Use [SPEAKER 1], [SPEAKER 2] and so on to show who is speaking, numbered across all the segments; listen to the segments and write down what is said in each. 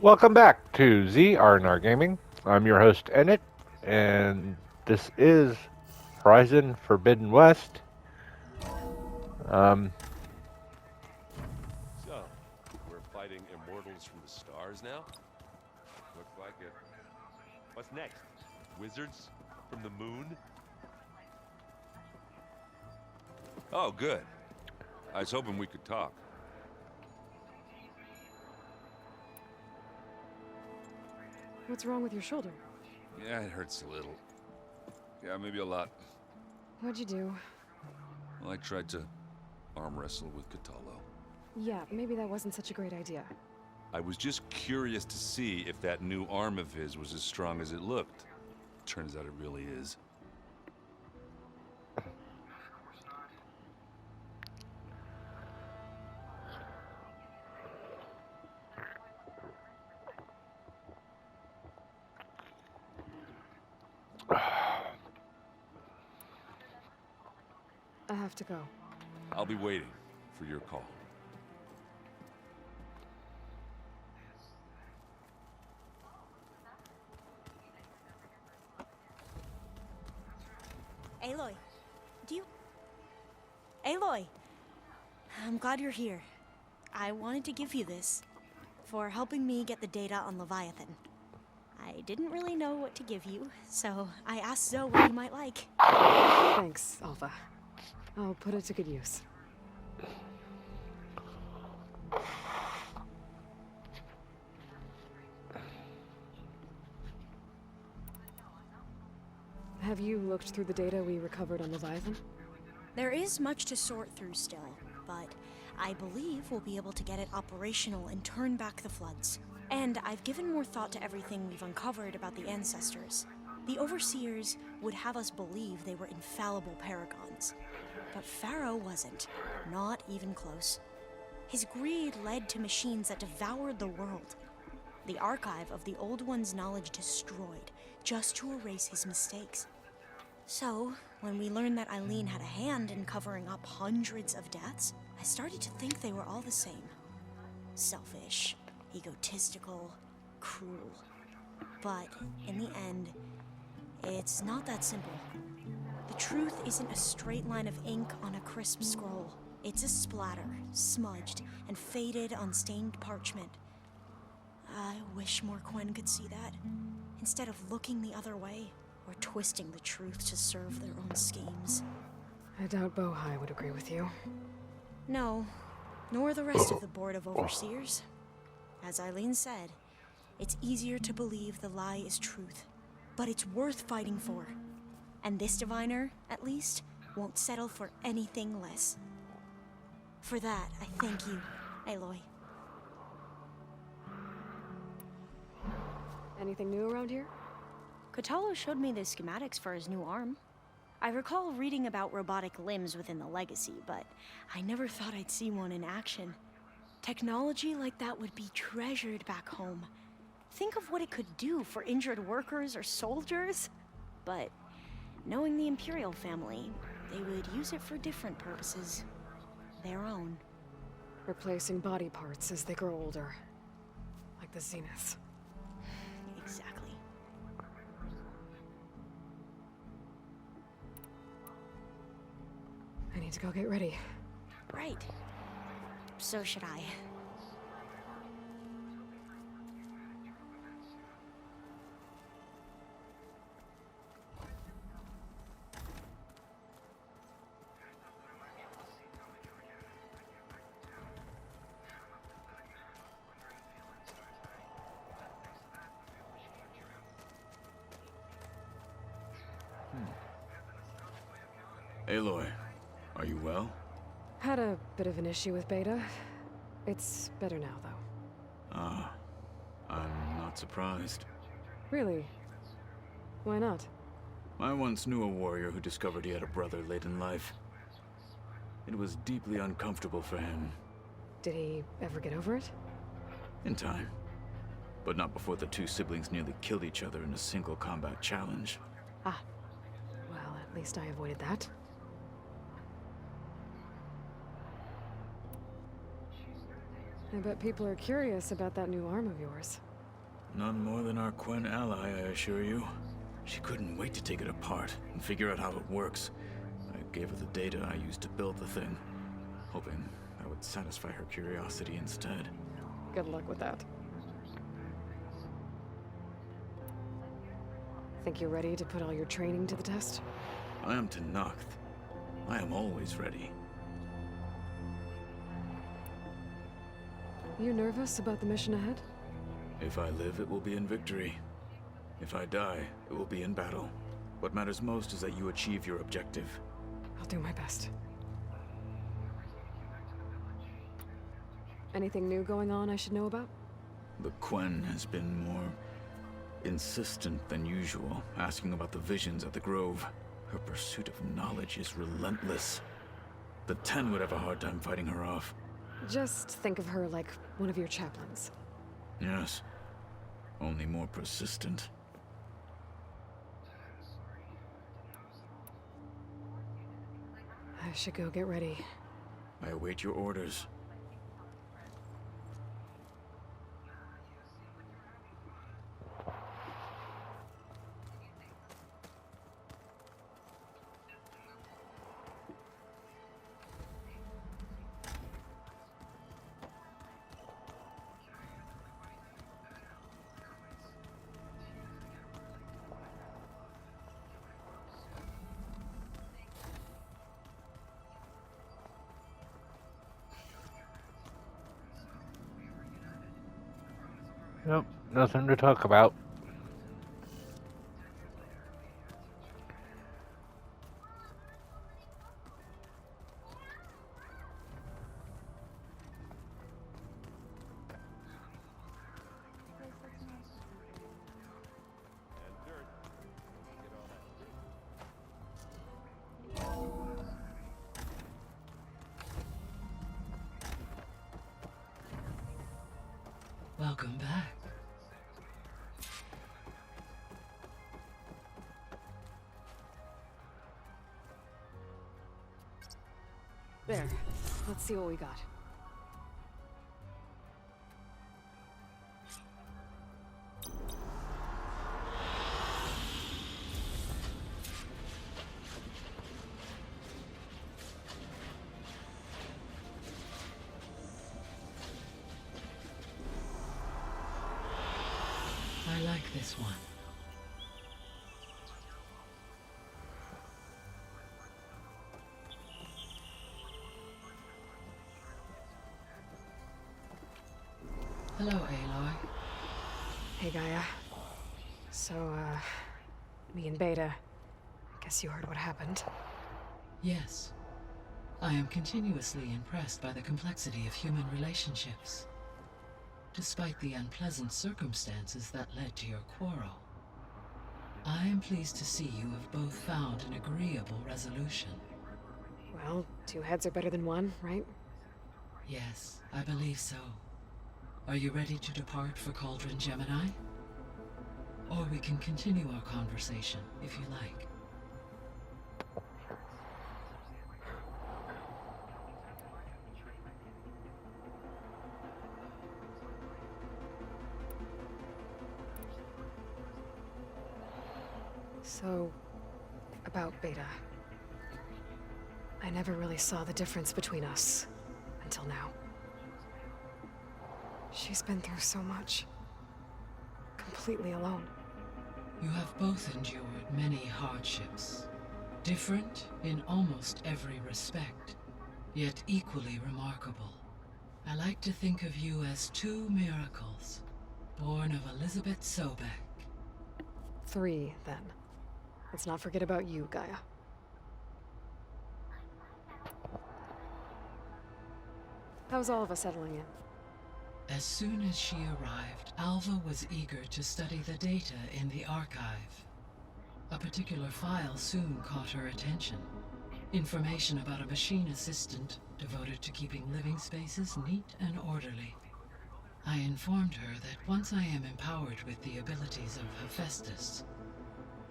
[SPEAKER 1] Welcome back to ZRNR Gaming. I'm your host, Ennett, and this is Horizon Forbidden West. Um,
[SPEAKER 2] So, we're fighting immortals from the stars now? Looks like it. What's next? Wizards from the moon? Oh, good. I was hoping we could talk.
[SPEAKER 3] What's wrong with your shoulder?
[SPEAKER 2] Yeah, it hurts a little. Yeah, maybe a lot.
[SPEAKER 3] What'd you do?
[SPEAKER 2] Well, I tried to arm wrestle with Cthulhu.
[SPEAKER 3] Yeah, maybe that wasn't such a great idea.
[SPEAKER 2] I was just curious to see if that new arm of his was as strong as it looked. Turns out it really is.
[SPEAKER 3] I have to go.
[SPEAKER 2] I'll be waiting for your call.
[SPEAKER 4] Aloy, do you... Aloy! I'm glad you're here. I wanted to give you this for helping me get the data on Leviathan. I didn't really know what to give you, so I asked Zoe what you might like.
[SPEAKER 3] Thanks, Alpha. I'll put it to good use. Have you looked through the data we recovered on Leviathan?
[SPEAKER 4] There is much to sort through still, but I believe we'll be able to get it operational and turn back the floods. And I've given more thought to everything we've uncovered about the ancestors. The Overseers would have us believe they were infallible paragons. But Pharaoh wasn't. Not even close. His greed led to machines that devoured the world. The archive of the Old One's knowledge destroyed, just to erase his mistakes. So, when we learned that Eileen had a hand in covering up hundreds of deaths, I started to think they were all the same. Selfish, egotistical, cruel. But, in the end, it's not that simple. The truth isn't a straight line of ink on a crisp scroll. It's a splatter, smudged and faded on stained parchment. I wish more Quen could see that, instead of looking the other way, or twisting the truth to serve their own schemes.
[SPEAKER 3] I doubt Bohai would agree with you.
[SPEAKER 4] No, nor the rest of the Board of Overseers. As Eileen said, it's easier to believe the lie is truth, but it's worth fighting for. And this diviner, at least, won't settle for anything less. For that, I thank you, Aloy.
[SPEAKER 3] Anything new around here?
[SPEAKER 4] Cthulhu showed me the schematics for his new arm. I recall reading about robotic limbs within the Legacy, but I never thought I'd see one in action. Technology like that would be treasured back home. Think of what it could do for injured workers or soldiers. But knowing the Imperial family, they would use it for different purposes. Their own.
[SPEAKER 3] Replacing body parts as they grow older. Like the Zeniths.
[SPEAKER 4] Exactly.
[SPEAKER 3] I need to go get ready.
[SPEAKER 4] Right. So should I.
[SPEAKER 5] Aloy, are you well?
[SPEAKER 3] Had a bit of an issue with Beta. It's better now, though.
[SPEAKER 5] Ah, I'm not surprised.
[SPEAKER 3] Really? Why not?
[SPEAKER 5] I once knew a warrior who discovered he had a brother late in life. It was deeply uncomfortable for him.
[SPEAKER 3] Did he ever get over it?
[SPEAKER 5] In time. But not before the two siblings nearly killed each other in a single combat challenge.
[SPEAKER 3] Ah. Well, at least I avoided that. I bet people are curious about that new arm of yours.
[SPEAKER 5] None more than our Quen ally, I assure you. She couldn't wait to take it apart and figure out how it works. I gave her the data I used to build the thing, hoping that would satisfy her curiosity instead.
[SPEAKER 3] Good luck with that. Think you're ready to put all your training to the test?
[SPEAKER 5] I am to Nacht. I am always ready.
[SPEAKER 3] You nervous about the mission ahead?
[SPEAKER 5] If I live, it will be in victory. If I die, it will be in battle. What matters most is that you achieve your objective.
[SPEAKER 3] I'll do my best. Anything new going on I should know about?
[SPEAKER 5] The Quen has been more insistent than usual, asking about the visions at the Grove. Her pursuit of knowledge is relentless. The Ten would have a hard time fighting her off.
[SPEAKER 3] Just think of her like one of your chaplains.
[SPEAKER 5] Yes, only more persistent.
[SPEAKER 3] I should go get ready.
[SPEAKER 5] I await your orders.
[SPEAKER 1] Yep, nothing to talk about.
[SPEAKER 2] And dirt. Get all that dirt.
[SPEAKER 6] Welcome back.
[SPEAKER 3] There. Let's see what we got.
[SPEAKER 6] I like this one. Hello, Aloy.
[SPEAKER 3] Hey, Gaia. So, me and Beta. I guess you heard what happened.
[SPEAKER 6] Yes. I am continuously impressed by the complexity of human relationships. Despite the unpleasant circumstances that led to your quarrel, I am pleased to see you have both found an agreeable resolution.
[SPEAKER 3] Well, two heads are better than one, right?
[SPEAKER 6] Yes, I believe so. Are you ready to depart for Cauldron, Gemini? Or we can continue our conversation, if you like.
[SPEAKER 3] So, about Beta. I never really saw the difference between us until now. She's been through so much. Completely alone.
[SPEAKER 6] You have both endured many hardships. Different in almost every respect, yet equally remarkable. I like to think of you as two miracles, born of Elizabeth Sobek.
[SPEAKER 3] 3, then. Let's not forget about you, Gaia. How's all of us settling in?
[SPEAKER 6] As soon as she arrived, Alva was eager to study the data in the archive. A particular file soon caught her attention. Information about a machine assistant devoted to keeping living spaces neat and orderly. I informed her that once I am empowered with the abilities of Hephaestus,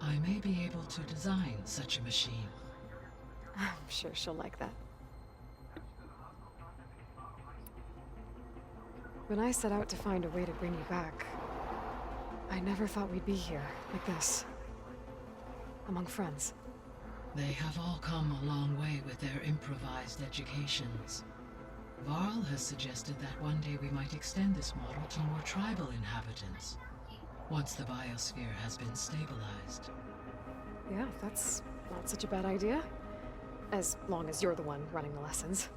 [SPEAKER 6] I may be able to design such a machine.
[SPEAKER 3] I'm sure she'll like that. When I set out to find a way to bring you back, I never thought we'd be here, like this. Among friends.
[SPEAKER 6] They have all come a long way with their improvised educations. Varl has suggested that one day we might extend this model to more tribal inhabitants, once the biosphere has been stabilized.
[SPEAKER 3] Yeah, that's not such a bad idea. As long as you're the one running the lessons.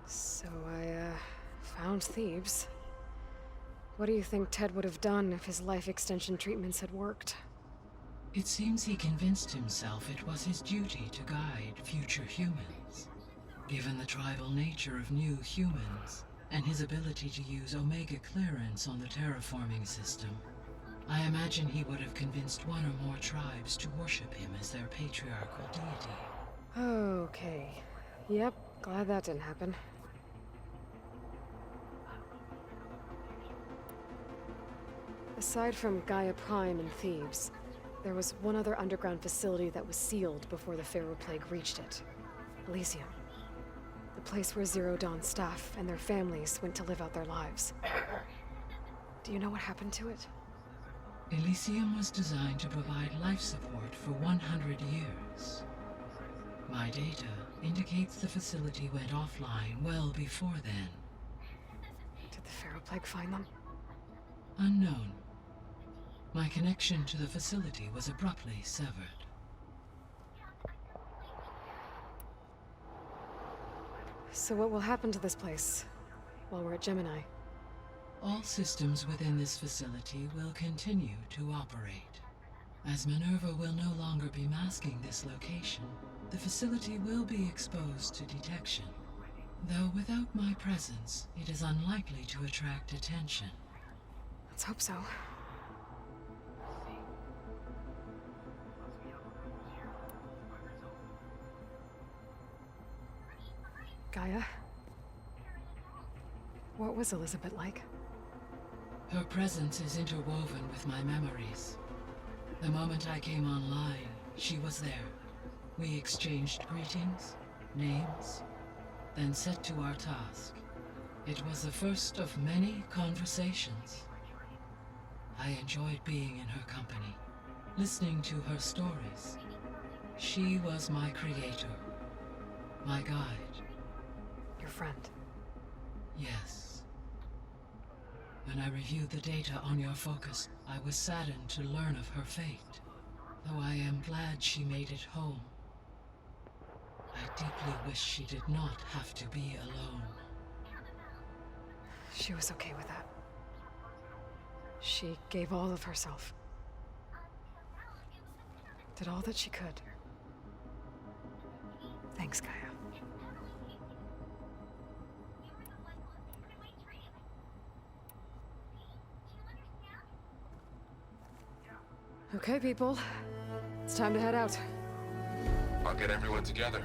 [SPEAKER 3] So I, found Thebes. What do you think Ted would have done if his life extension treatments had worked?
[SPEAKER 6] It seems he convinced himself it was his duty to guide future humans. Given the tribal nature of new humans, and his ability to use Omega clearance on the terraforming system, I imagine he would have convinced one or more tribes to worship him as their patriarchal deity.
[SPEAKER 3] Okay. Yep, glad that didn't happen. Aside from Gaia Prime and Thebes, there was one other underground facility that was sealed before the Pharaoh Plague reached it. Elysium. The place where Zero Dawn staff and their families went to live out their lives. Do you know what happened to it?
[SPEAKER 6] Elysium was designed to provide life support for 100 years. My data indicates the facility went offline well before then.
[SPEAKER 3] Did the Pharaoh Plague find them?
[SPEAKER 6] Unknown. My connection to the facility was abruptly severed.
[SPEAKER 3] So what will happen to this place while we're at Gemini?
[SPEAKER 6] All systems within this facility will continue to operate. As Minerva will no longer be masking this location, the facility will be exposed to detection. Though without my presence, it is unlikely to attract attention.
[SPEAKER 3] Let's hope so. Gaia? What was Elizabeth like?
[SPEAKER 6] Her presence is interwoven with my memories. The moment I came online, she was there. We exchanged greetings, names, then set to our task. It was the first of many conversations. I enjoyed being in her company, listening to her stories. She was my creator, my guide.
[SPEAKER 3] Your friend.
[SPEAKER 6] Yes. When I reviewed the data on your focus, I was saddened to learn of her fate. Though I am glad she made it home. I deeply wish she did not have to be alone.
[SPEAKER 3] She was okay with that. She gave all of herself. Did all that she could. Thanks, Gaia. Okay, people. It's time to head out.
[SPEAKER 7] I'll get everyone together.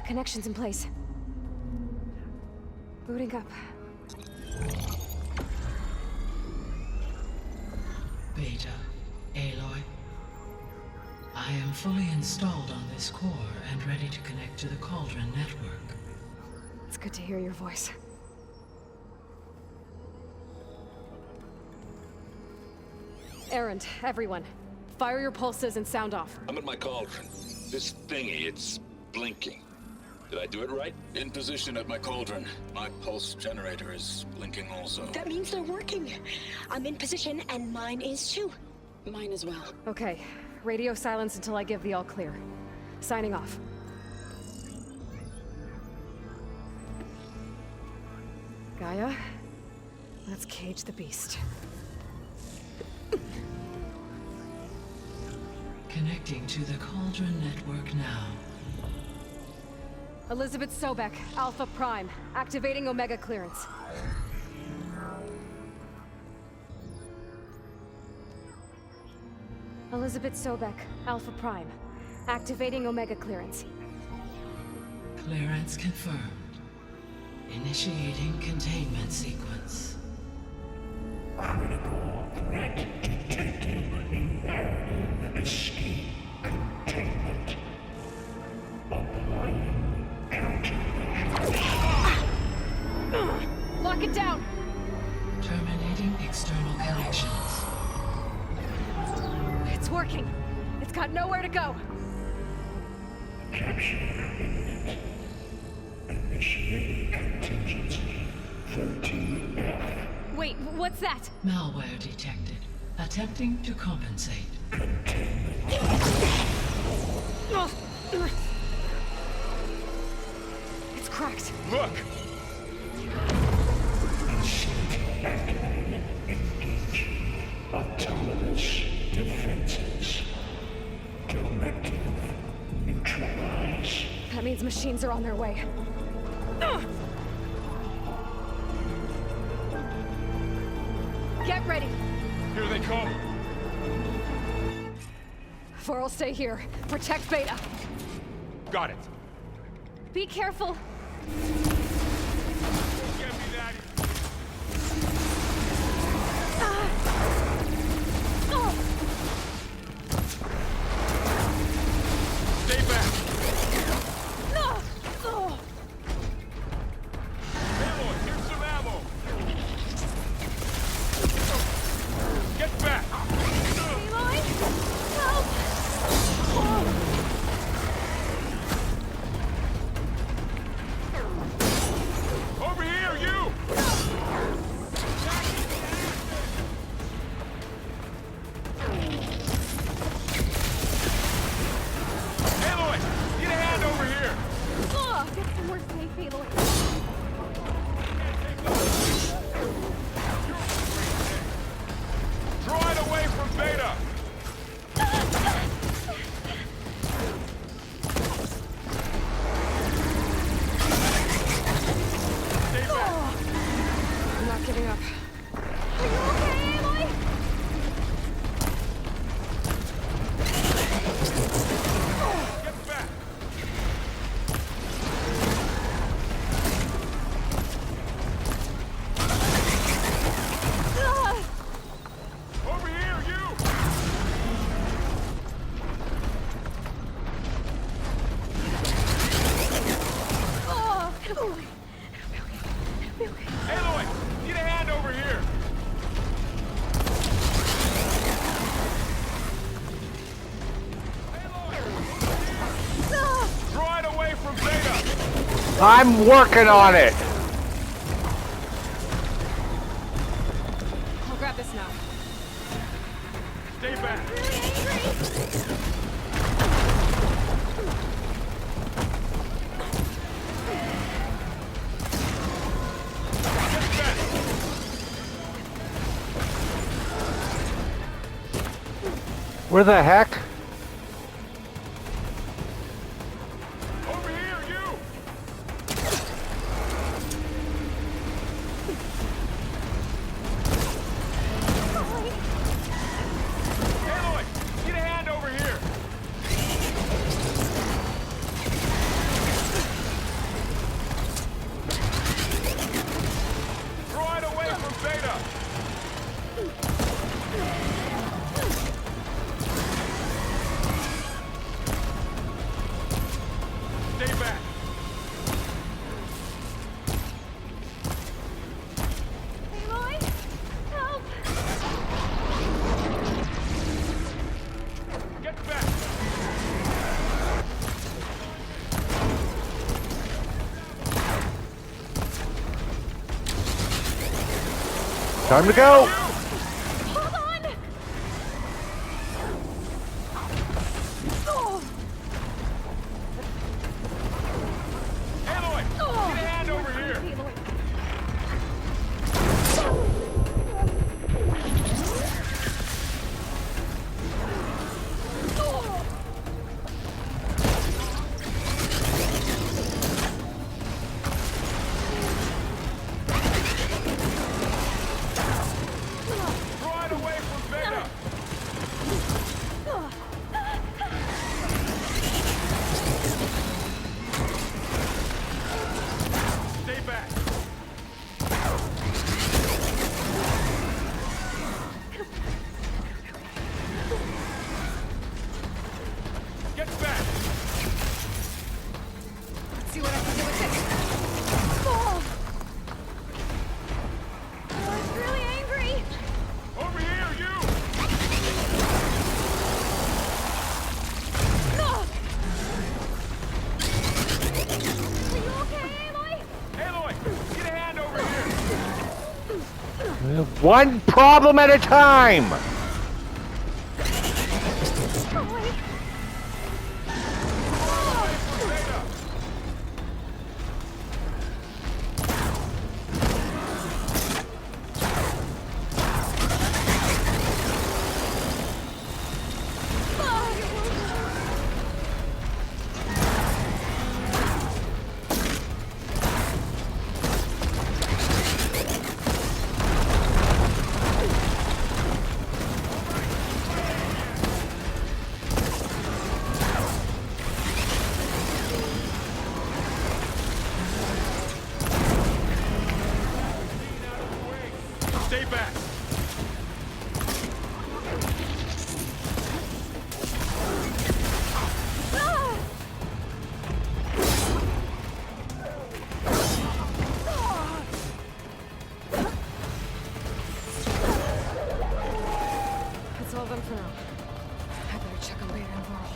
[SPEAKER 3] Connections in place. Booting up.
[SPEAKER 6] Beta, Aloy. I am fully installed on this core and ready to connect to the Cauldron network.
[SPEAKER 3] It's good to hear your voice. Errand, everyone. Fire your pulses and sound off.
[SPEAKER 8] I'm at my cauldron. This thingy, it's blinking. Did I do it right?
[SPEAKER 5] In position at my cauldron. My pulse generator is blinking also.
[SPEAKER 9] That means they're working. I'm in position, and mine is too. Mine as well.
[SPEAKER 3] Okay. Radio silence until I give the all clear. Signing off. Gaia, let's cage the beast.
[SPEAKER 6] Connecting to the Cauldron network now.
[SPEAKER 3] Elizabeth Sobek, Alpha Prime, activating Omega clearance. Elizabeth Sobek, Alpha Prime, activating Omega clearance.
[SPEAKER 6] Clearance confirmed. Initiating containment sequence.
[SPEAKER 10] Critical threat detected. Imperative escape containment. Applying countermeasures.
[SPEAKER 3] Lock it down!
[SPEAKER 6] Terminating external connections.
[SPEAKER 3] It's working. It's got nowhere to go.
[SPEAKER 10] Capture imminent. Initiating contingency 13F.
[SPEAKER 3] Wait, what's that?
[SPEAKER 6] Malware detected. Attempting to compensate.
[SPEAKER 3] It's cracked.
[SPEAKER 2] Look!
[SPEAKER 10] Activated. Engage. Autonomous defenses. Directive. Neutralize.
[SPEAKER 3] That means machines are on their way. Get ready.
[SPEAKER 2] Here they come!
[SPEAKER 3] Vor'll stay here. Protect Beta.
[SPEAKER 2] Got it!
[SPEAKER 3] Be careful.
[SPEAKER 2] Get me that! Stay back! Aloy, here's some ammo! Get back!
[SPEAKER 3] Aloy! Help!
[SPEAKER 2] Over here, you! Aloy, get a hand over here!
[SPEAKER 3] Get somewhere safe, Aloy.
[SPEAKER 2] Draw it away from Beta! Stay back!
[SPEAKER 3] I'm not giving up. Are you okay, Aloy?
[SPEAKER 2] Get back! Over here, you! Aloy, get a hand over here! Draw it away from Beta!
[SPEAKER 1] I'm working on it.
[SPEAKER 3] I'll grab this now.
[SPEAKER 2] Stay back! Get back!
[SPEAKER 1] Where the heck?
[SPEAKER 2] Over here, you! Aloy, get a hand over here!
[SPEAKER 1] Time to go!
[SPEAKER 3] Hold on! Oh.
[SPEAKER 2] Aloy! Get a hand over here! Right away from Vega! Stay back! Get back!
[SPEAKER 3] Let's see what I can do with this. Oh. Oh, it's really angry.
[SPEAKER 2] Over here, you!
[SPEAKER 3] No. Are you okay, Aloy?
[SPEAKER 2] Aloy, get a hand over here!
[SPEAKER 1] One problem at a time!
[SPEAKER 3] Aloy.
[SPEAKER 2] Vega! Stay back!
[SPEAKER 3] That's all of them for now. I better check on Beta and Laurel.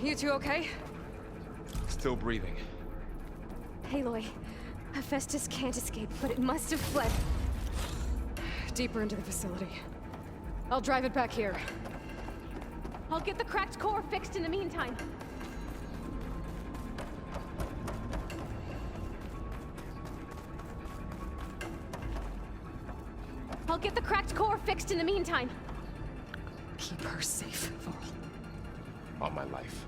[SPEAKER 3] You two okay?
[SPEAKER 7] Still breathing.
[SPEAKER 3] Aloy, Hephaestus can't escape, but it must have fled deeper into the facility. I'll drive it back here. I'll get the cracked core fixed in the meantime. I'll get the cracked core fixed in the meantime. Keep her safe, Laurel.
[SPEAKER 7] On my life.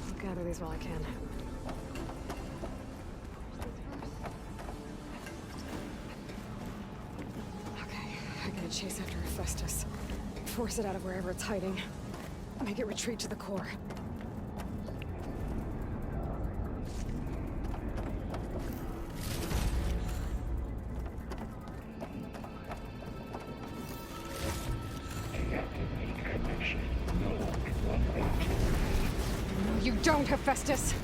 [SPEAKER 3] I'll gather these while I can. Okay, I gotta chase after Hephaestus. Force it out of wherever it's hiding. Make it retreat to the core.
[SPEAKER 10] Deactivate connection. Node 182.
[SPEAKER 3] No, you don't, Hephaestus!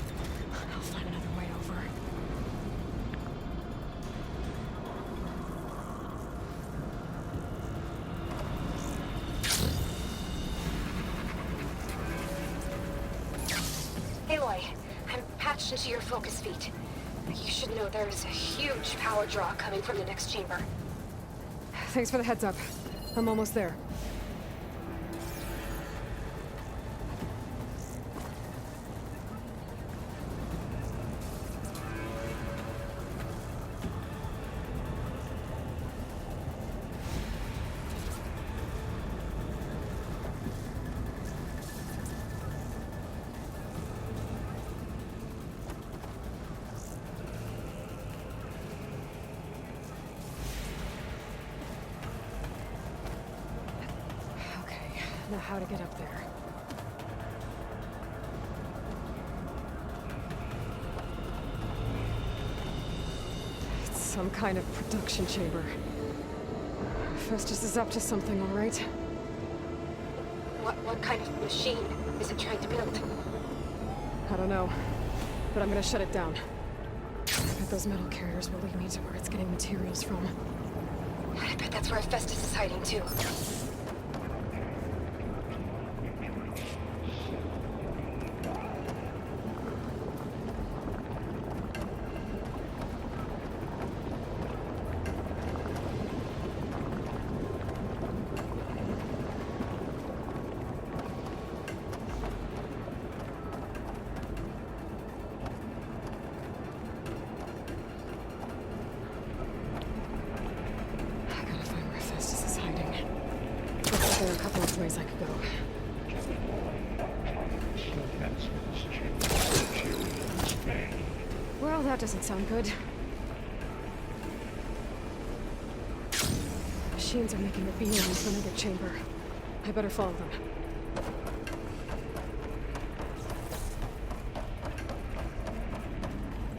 [SPEAKER 3] I'll find another way over.
[SPEAKER 9] Aloy, I'm patched into your focus feet. You should know there's a huge power draw coming from the next chamber.
[SPEAKER 3] Thanks for the heads up. I'm almost there. Now how to get up there? It's some kind of production chamber. Festus is up to something, all right?
[SPEAKER 9] What kind of machine is it trying to build?
[SPEAKER 3] I don't know, but I'm gonna shut it down. I bet those metal carriers will lead me to where it's getting materials from.
[SPEAKER 9] I bet that's where Festus is hiding too.
[SPEAKER 3] I gotta find where Festus is hiding. Looks like there are a couple of ways I could go. Well, that doesn't sound good. Machines are making a beeline for another chamber. I better follow them.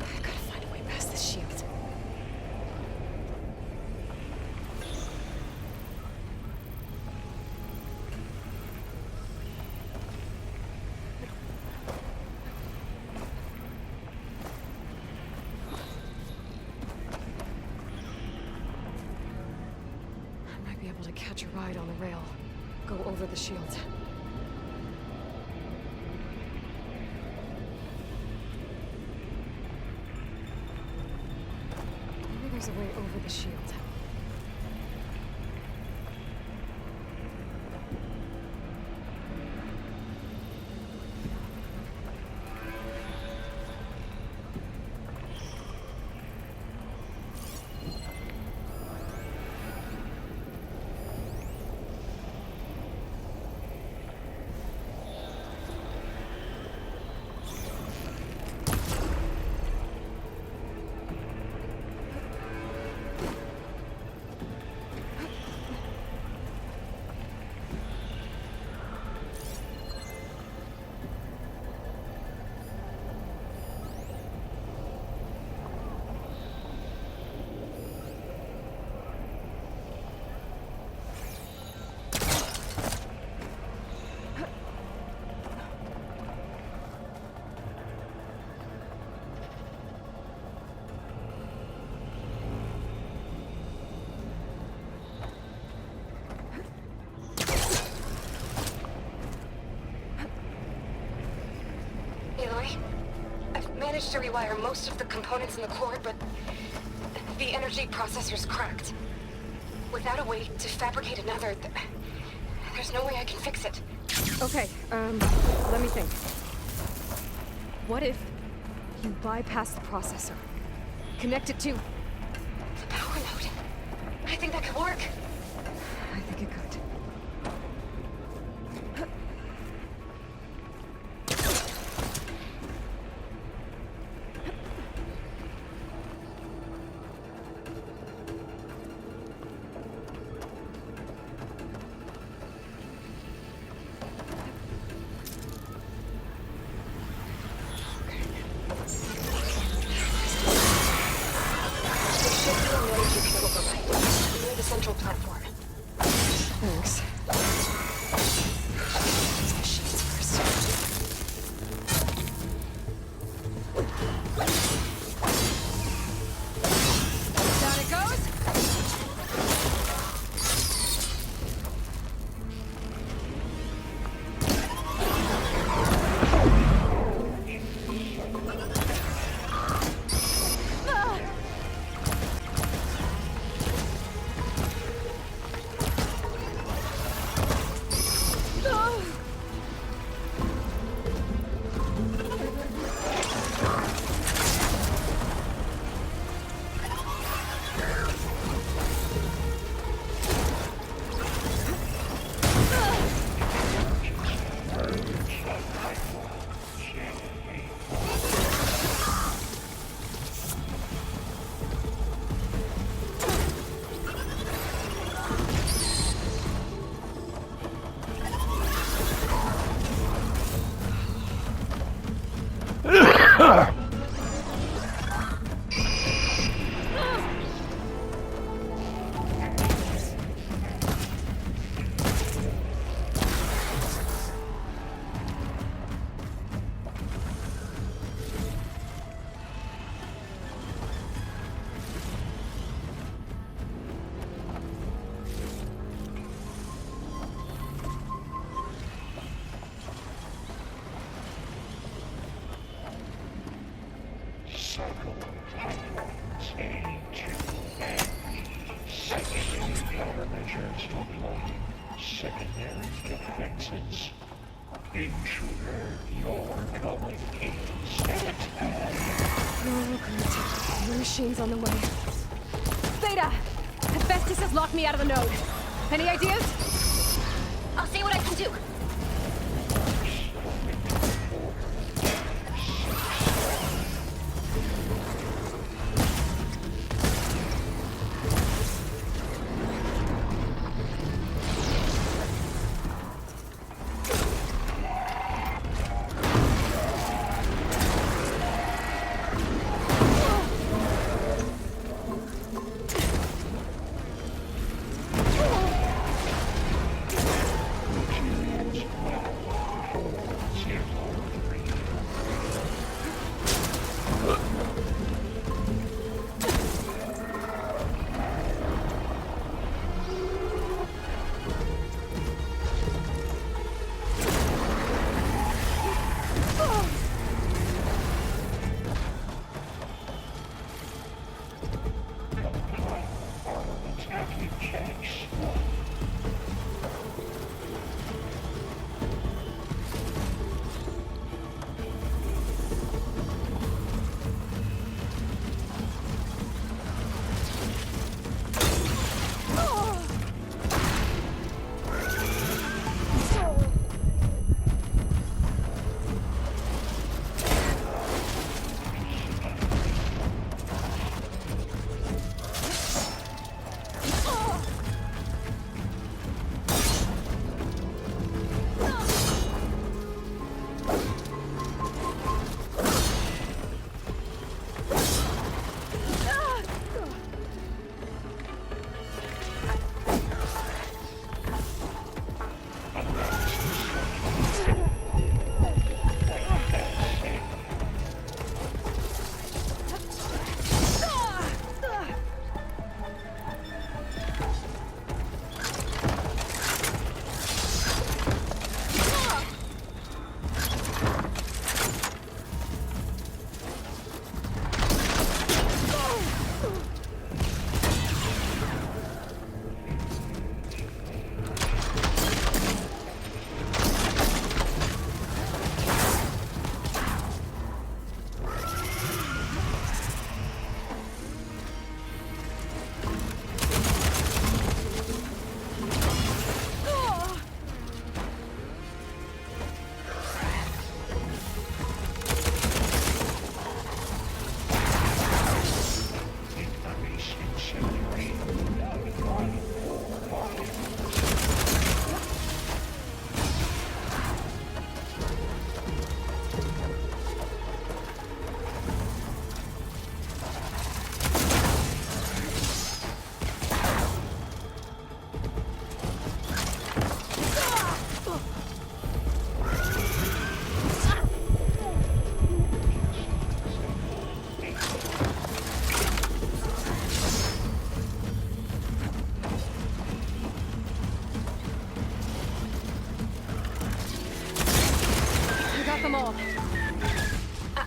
[SPEAKER 3] I gotta find a way past this shield. I might be able to catch a ride on the rail. Go over the shield. Maybe there's a way over the shield.
[SPEAKER 9] Aloy, I've managed to rewire most of the components in the core, but the energy processor's cracked. Without a way to fabricate another, there's no way I can fix it.
[SPEAKER 3] Okay, let me think. What if you bypass the processor? Connect it to...
[SPEAKER 9] The power node. I think that could work.
[SPEAKER 3] I think it could.
[SPEAKER 9] Near the central platform.
[SPEAKER 3] Thanks. Use the sheets first. Down it goes!
[SPEAKER 10] Sensors deploying secondary defenses. Intruder, you're coming in second.
[SPEAKER 3] Oh, good. Your machine's on the way. Theta! Hephaestus has locked me out of the node. Any ideas?
[SPEAKER 9] I'll see what I can do.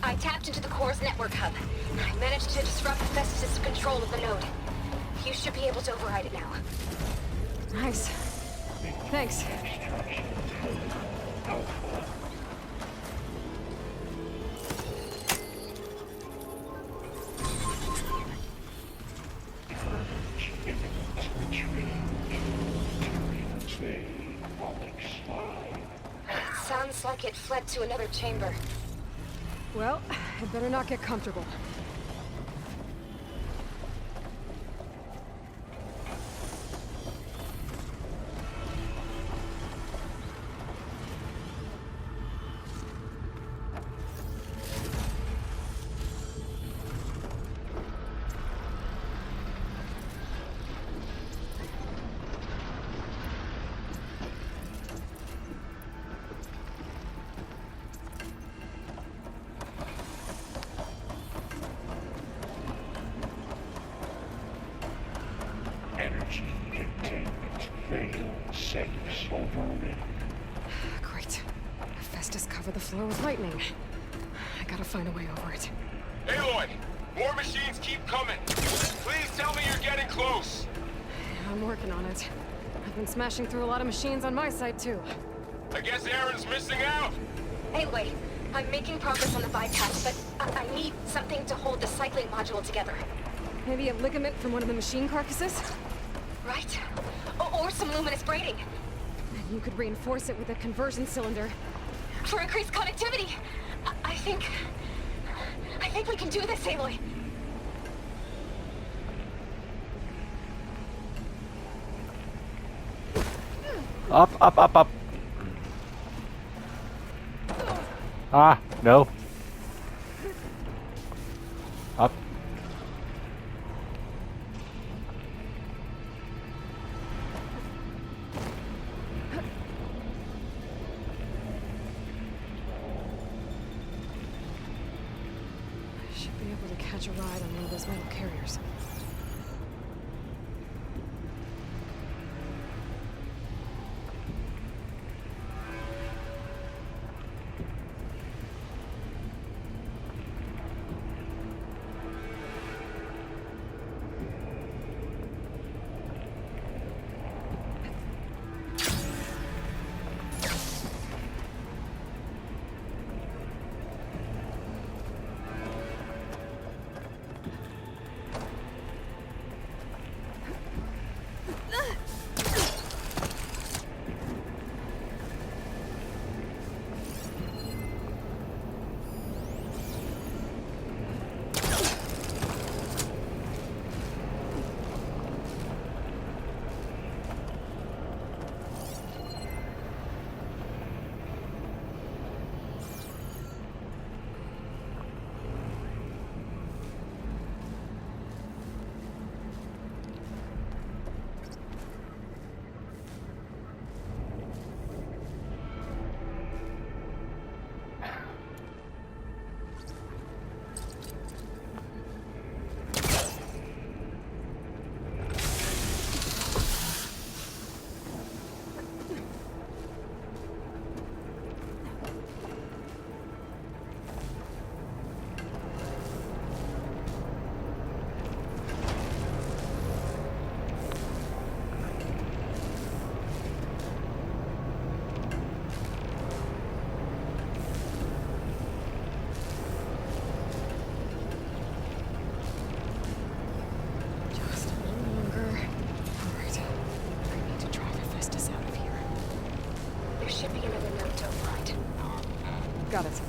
[SPEAKER 9] I tapped into the core's network hub. I managed to disrupt Hephaestus' control of the node. You should be able to override it now.
[SPEAKER 3] Nice. Thanks.
[SPEAKER 9] Sounds like it fled to another chamber.
[SPEAKER 3] Well, I better not get comfortable.
[SPEAKER 10] Energy containment failed. Safes overridden.
[SPEAKER 3] Great. Hephaestus covered the floor with lightning. I gotta find a way over it.
[SPEAKER 11] Aloy! More machines keep coming! Please tell me you're getting close!
[SPEAKER 3] I'm working on it. I've been smashing through a lot of machines on my side, too.
[SPEAKER 11] I guess Aaron's missing out.
[SPEAKER 9] Anyway, I'm making progress on the bypass, but I need something to hold the cycling module together.
[SPEAKER 3] Maybe a ligament from one of the machine carcasses?
[SPEAKER 9] Right? Or some luminous braiding.
[SPEAKER 3] And you could reinforce it with a conversion cylinder.
[SPEAKER 9] For increased connectivity. I think we can do this, Aloy.
[SPEAKER 1] Up, up, up, up. Ah, no. Up.
[SPEAKER 3] I should be able to catch a ride on one of those metal carriers. Just a little longer. Alright. I need to drive Hephaestus out of here.
[SPEAKER 9] There should be another note to override.
[SPEAKER 3] Got it.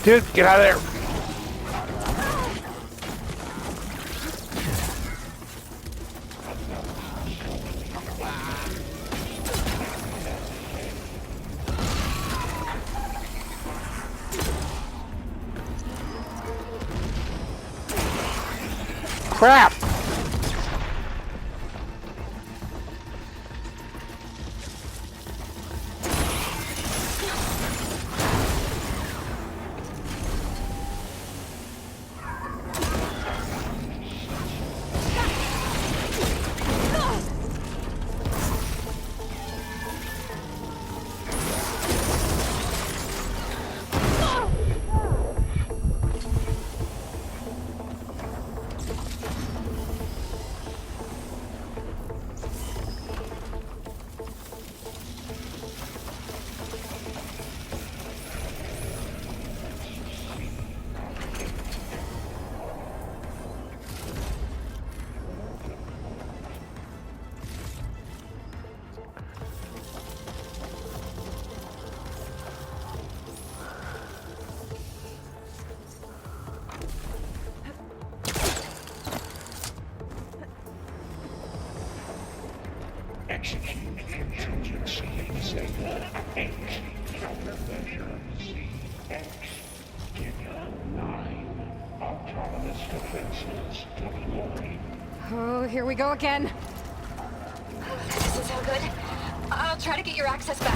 [SPEAKER 1] Dude, get out of there. crap!
[SPEAKER 10] Execute contingency Zeta X. Countermeasure ZX. Gemini 9. Autonomous defenses deployed.
[SPEAKER 3] Oh, here we go again.
[SPEAKER 9] That doesn't sound good. I'll try to get your access back.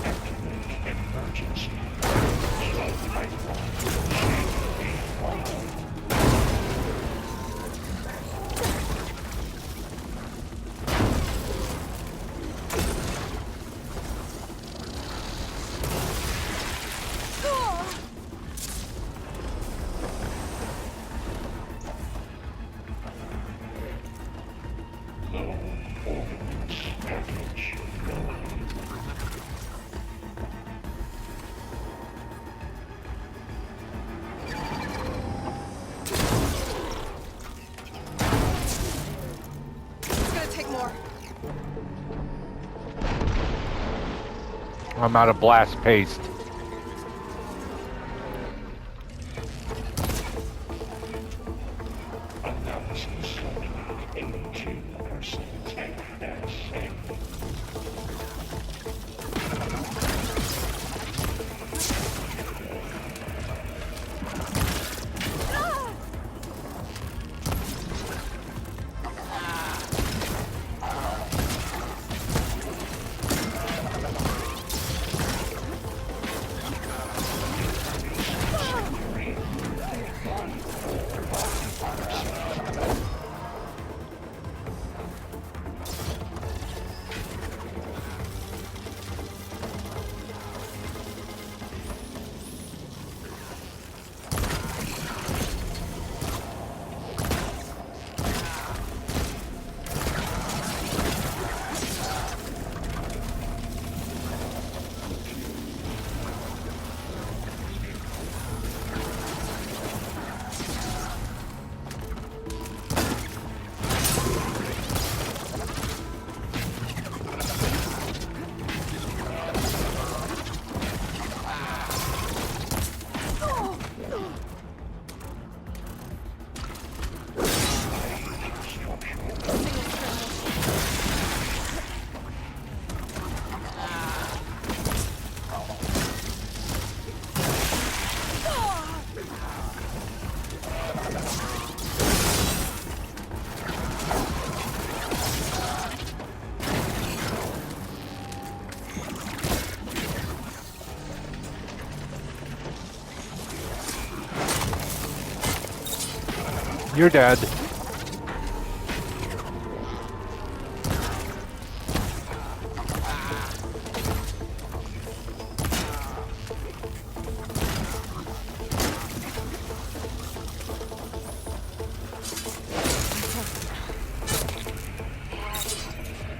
[SPEAKER 10] Activate emergency.
[SPEAKER 1] I'm out of blast paste.
[SPEAKER 10] Analysis of 82% FSA.
[SPEAKER 1] You're dead.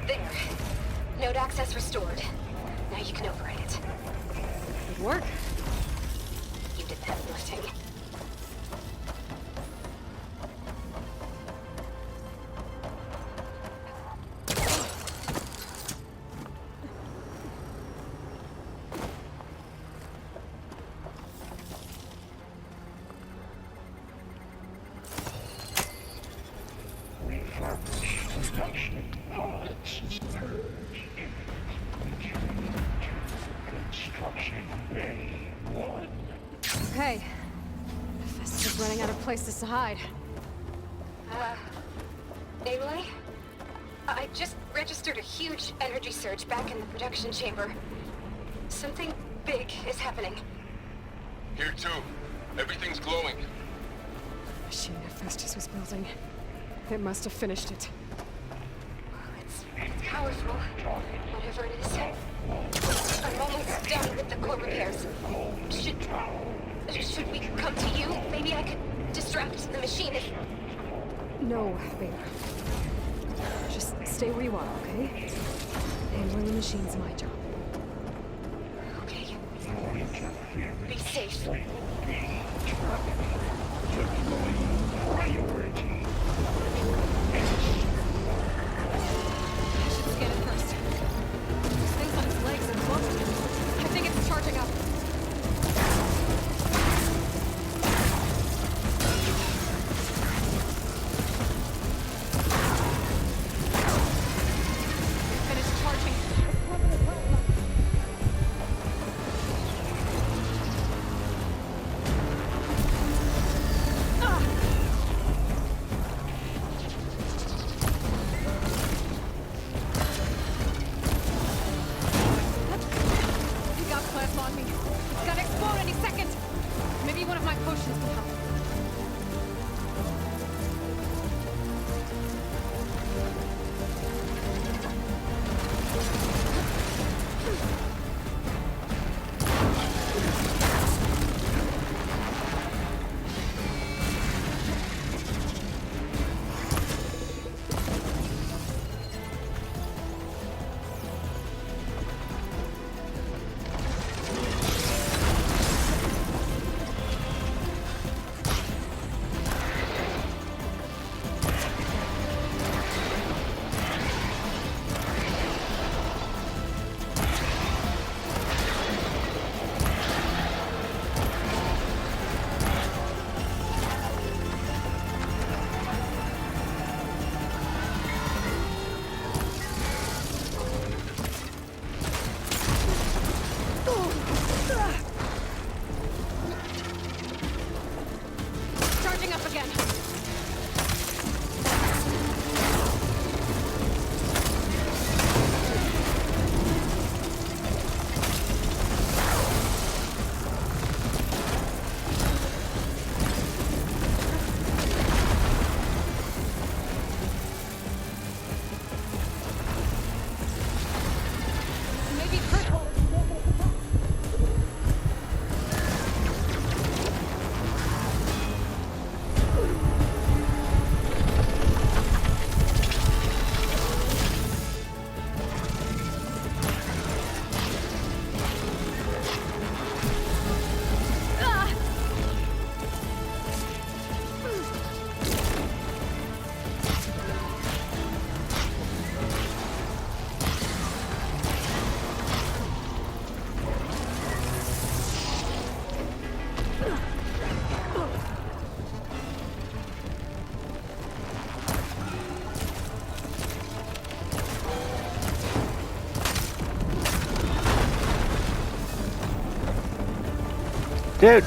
[SPEAKER 9] There. Node access restored. Now you can override it.
[SPEAKER 3] Good work.
[SPEAKER 9] You did that lifting.
[SPEAKER 3] running out of places to hide.
[SPEAKER 9] Aloy? I just registered a huge energy surge back in the production chamber. Something big is happening.
[SPEAKER 11] Here too. Everything's glowing.
[SPEAKER 3] The machine Hephaestus was building. It must have finished it.
[SPEAKER 9] It's powerful, whatever it is. I'm almost done with the core repairs. Should we come to you? Maybe I could distract the machine if...
[SPEAKER 3] No, babe. Just stay where you are, okay? Handling the machine's my job.
[SPEAKER 9] Okay. Be safe.
[SPEAKER 10] Priority.
[SPEAKER 3] I should scan it first. This thing's on its legs and close. I think it's charging up. Finished charging. He got plasma on me. It's gonna explode any second. Maybe one of my potions can help. Charging up again. Maybe critical.
[SPEAKER 1] Dude!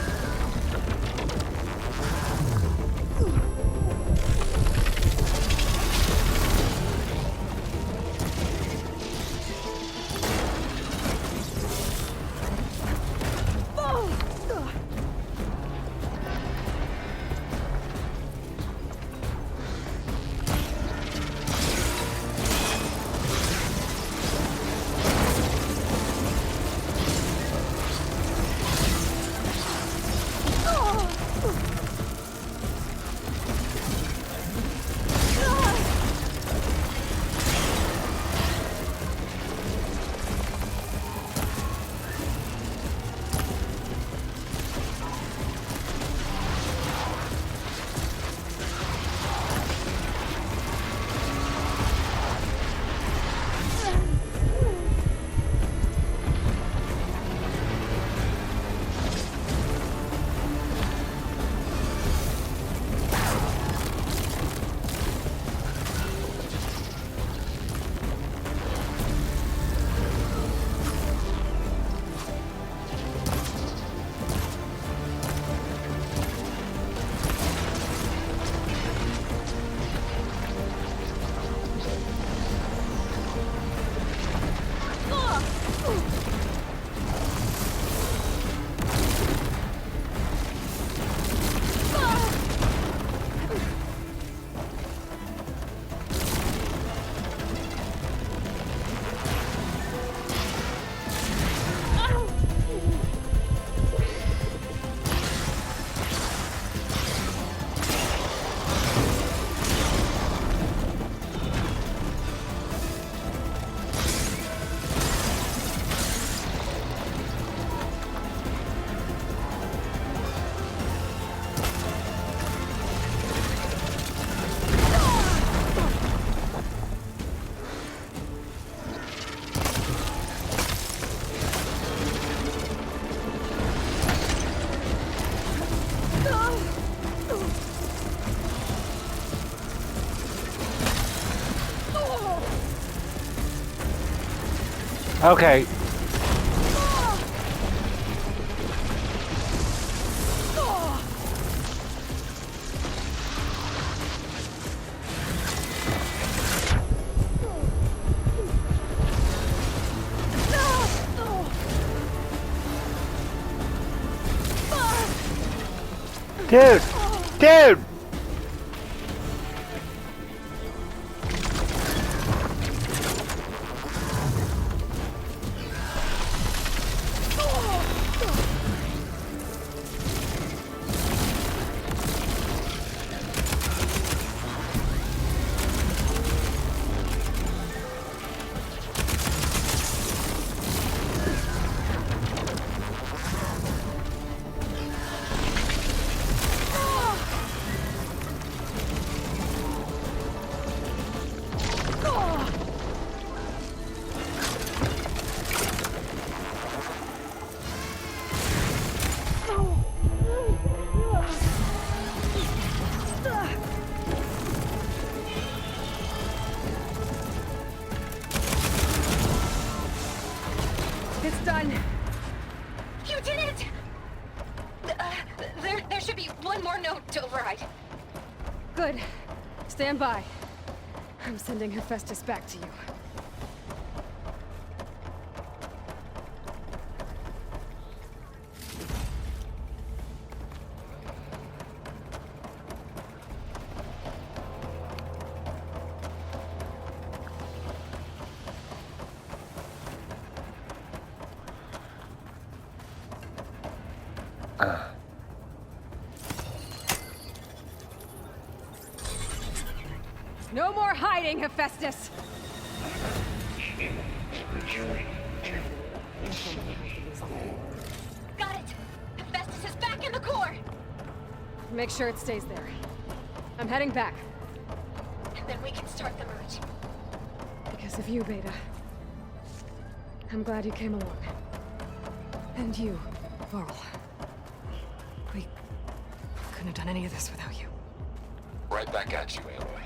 [SPEAKER 1] Okay. Dude! Dude!
[SPEAKER 3] It's done.
[SPEAKER 9] You did it! There should be one more note to override.
[SPEAKER 3] Good. Stand by. I'm sending Hephaestus back to you. No more hiding, Hephaestus!
[SPEAKER 9] Got it! Hephaestus is back in the core!
[SPEAKER 3] Make sure it stays there. I'm heading back.
[SPEAKER 9] And then we can start the merge.
[SPEAKER 3] Because of you, Beta. I'm glad you came along. And you, Varl. We couldn't have done any of this without you.
[SPEAKER 8] Right back at you, Aloy.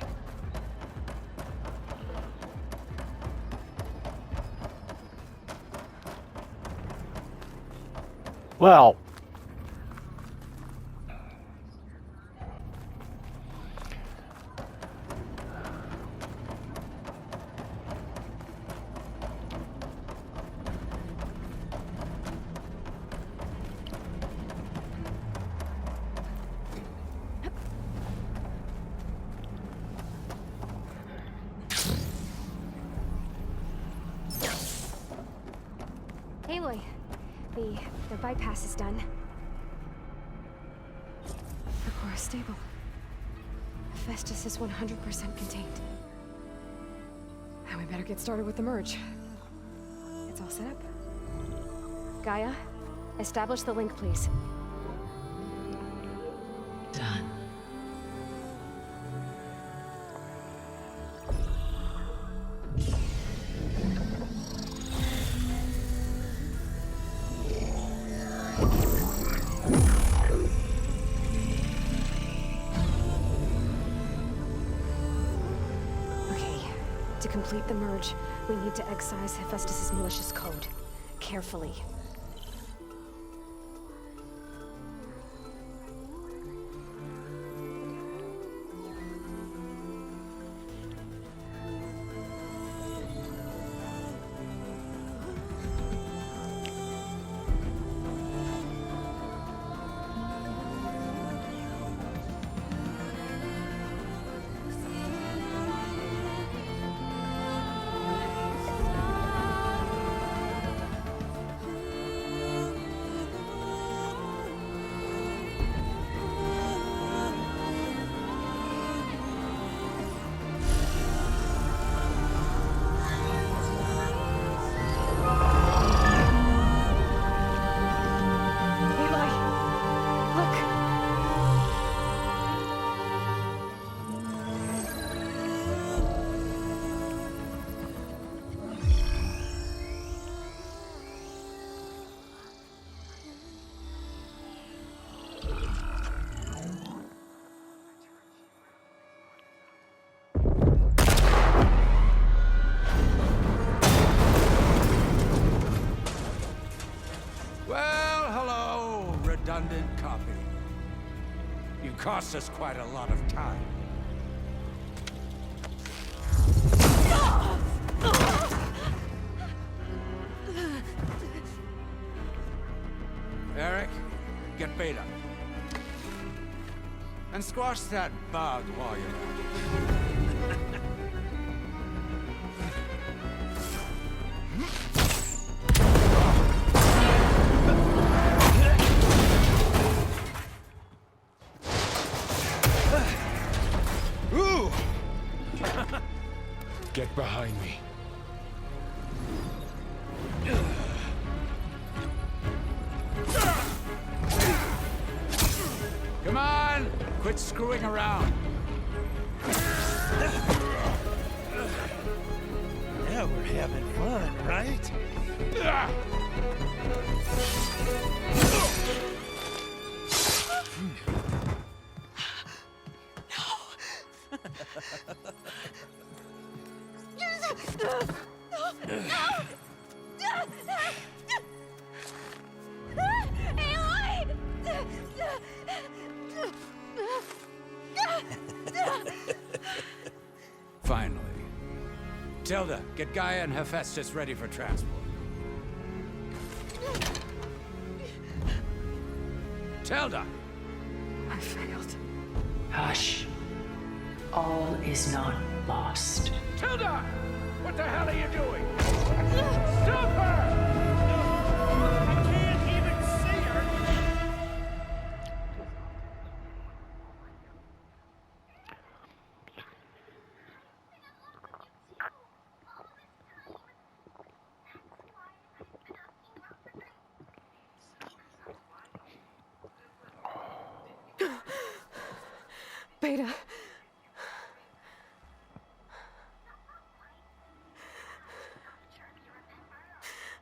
[SPEAKER 1] Well.
[SPEAKER 9] Aloy, the bypass is done.
[SPEAKER 3] The core is stable. Hephaestus is 100% contained. And we better get started with the merge. It's all set up.
[SPEAKER 9] Gaia, establish the link, please.
[SPEAKER 6] Done.
[SPEAKER 3] To complete the merge, we need to excise Hephaestus' malicious code. Carefully.
[SPEAKER 12] redundant copy. You cost us quite a lot of time. Eric, get Beta. And squash that bug while you're at it.
[SPEAKER 7] Ooh! Get behind me.
[SPEAKER 12] Come on! Quit screwing around.
[SPEAKER 13] Now we're having fun, right?
[SPEAKER 12] Finally. Tilda, get Gaia and Hephaestus ready for transport. Tilda!
[SPEAKER 3] I failed.
[SPEAKER 6] Hush. All is not lost.
[SPEAKER 12] Tilda! What the hell are you doing? Stop her!
[SPEAKER 13] I can't even see her!
[SPEAKER 3] Beta.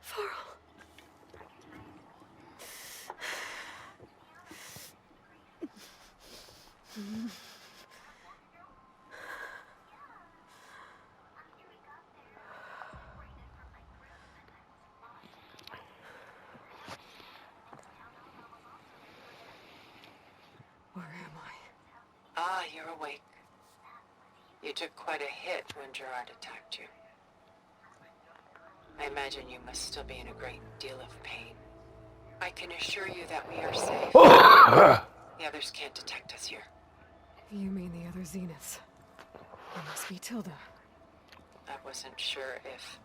[SPEAKER 3] Farrell. Where am I?
[SPEAKER 14] Ah, you're awake. You took quite a hit when Gerard attacked you. I imagine you must still be in a great deal of pain. I can assure you that we are safe. The others can't detect us here.
[SPEAKER 3] You mean the other Zeniths? It must be Tilda.
[SPEAKER 14] I wasn't sure if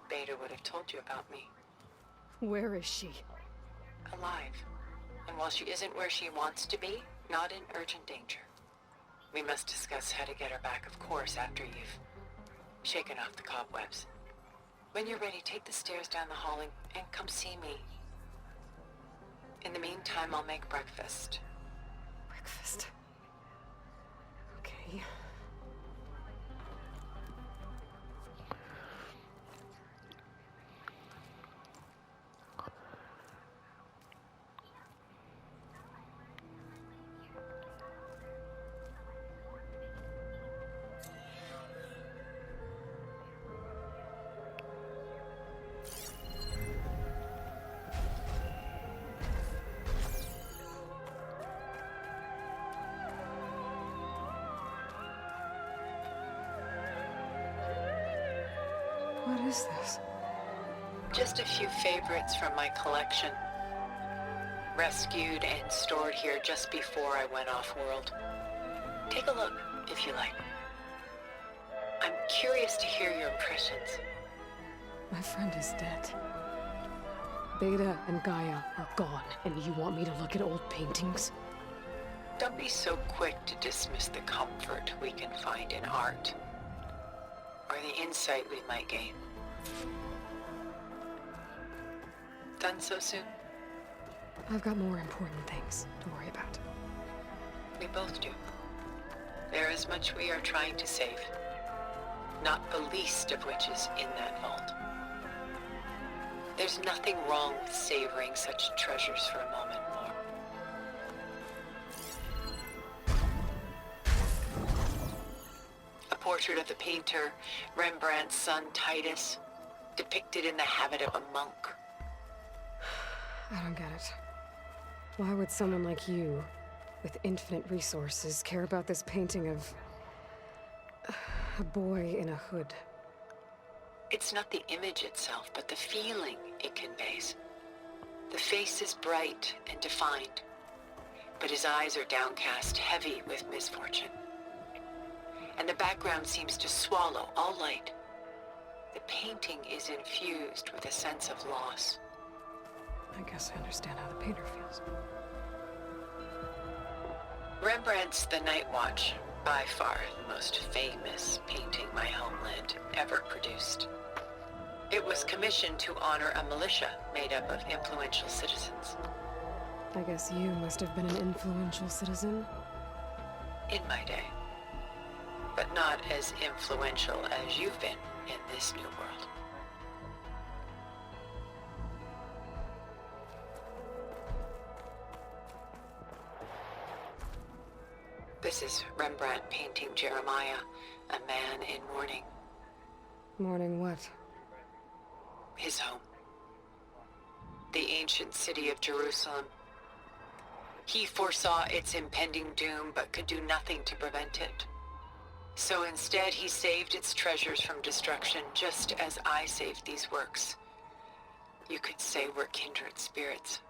[SPEAKER 14] Beta would have told you about me.
[SPEAKER 3] Where is she?
[SPEAKER 14] Alive. And while she isn't where she wants to be, not in urgent danger. We must discuss how to get her back, of course, after you've shaken off the cobwebs. When you're ready, take the stairs down the hall and come see me. In the meantime, I'll make breakfast.
[SPEAKER 3] Breakfast. Okay. What is this?
[SPEAKER 14] Just a few favorites from my collection. Rescued and stored here just before I went off-world. Take a look, if you like. I'm curious to hear your impressions.
[SPEAKER 3] My friend is dead. Beta and Gaia are gone, and you want me to look at old paintings?
[SPEAKER 14] Don't be so quick to dismiss the comfort we can find in art. Or the insight we might gain. Done so soon?
[SPEAKER 3] I've got more important things to worry about.
[SPEAKER 14] We both do. There is much we are trying to save. Not the least of which is in that vault. There's nothing wrong with savoring such treasures for a moment more. A portrait of the painter, Rembrandt's son Titus, depicted in the habit of a monk.
[SPEAKER 3] I don't get it. Why would someone like you, with infinite resources, care about this painting of a boy in a hood?
[SPEAKER 14] It's not the image itself, but the feeling it conveys. The face is bright and defined, but his eyes are downcast, heavy with misfortune. And the background seems to swallow all light. The painting is infused with a sense of loss.
[SPEAKER 3] I guess I understand how the painter feels.
[SPEAKER 14] Rembrandt's The Night Watch, by far the most famous painting my homeland ever produced. It was commissioned to honor a militia made up of influential citizens.
[SPEAKER 3] I guess you must have been an influential citizen.
[SPEAKER 14] In my day. But not as influential as you've been in this new world. This is Rembrandt painting Jeremiah, a man in mourning.
[SPEAKER 3] Mourning what?
[SPEAKER 14] His home. The ancient city of Jerusalem. He foresaw its impending doom, but could do nothing to prevent it. So instead, he saved its treasures from destruction, just as I saved these works. You could say we're kindred spirits.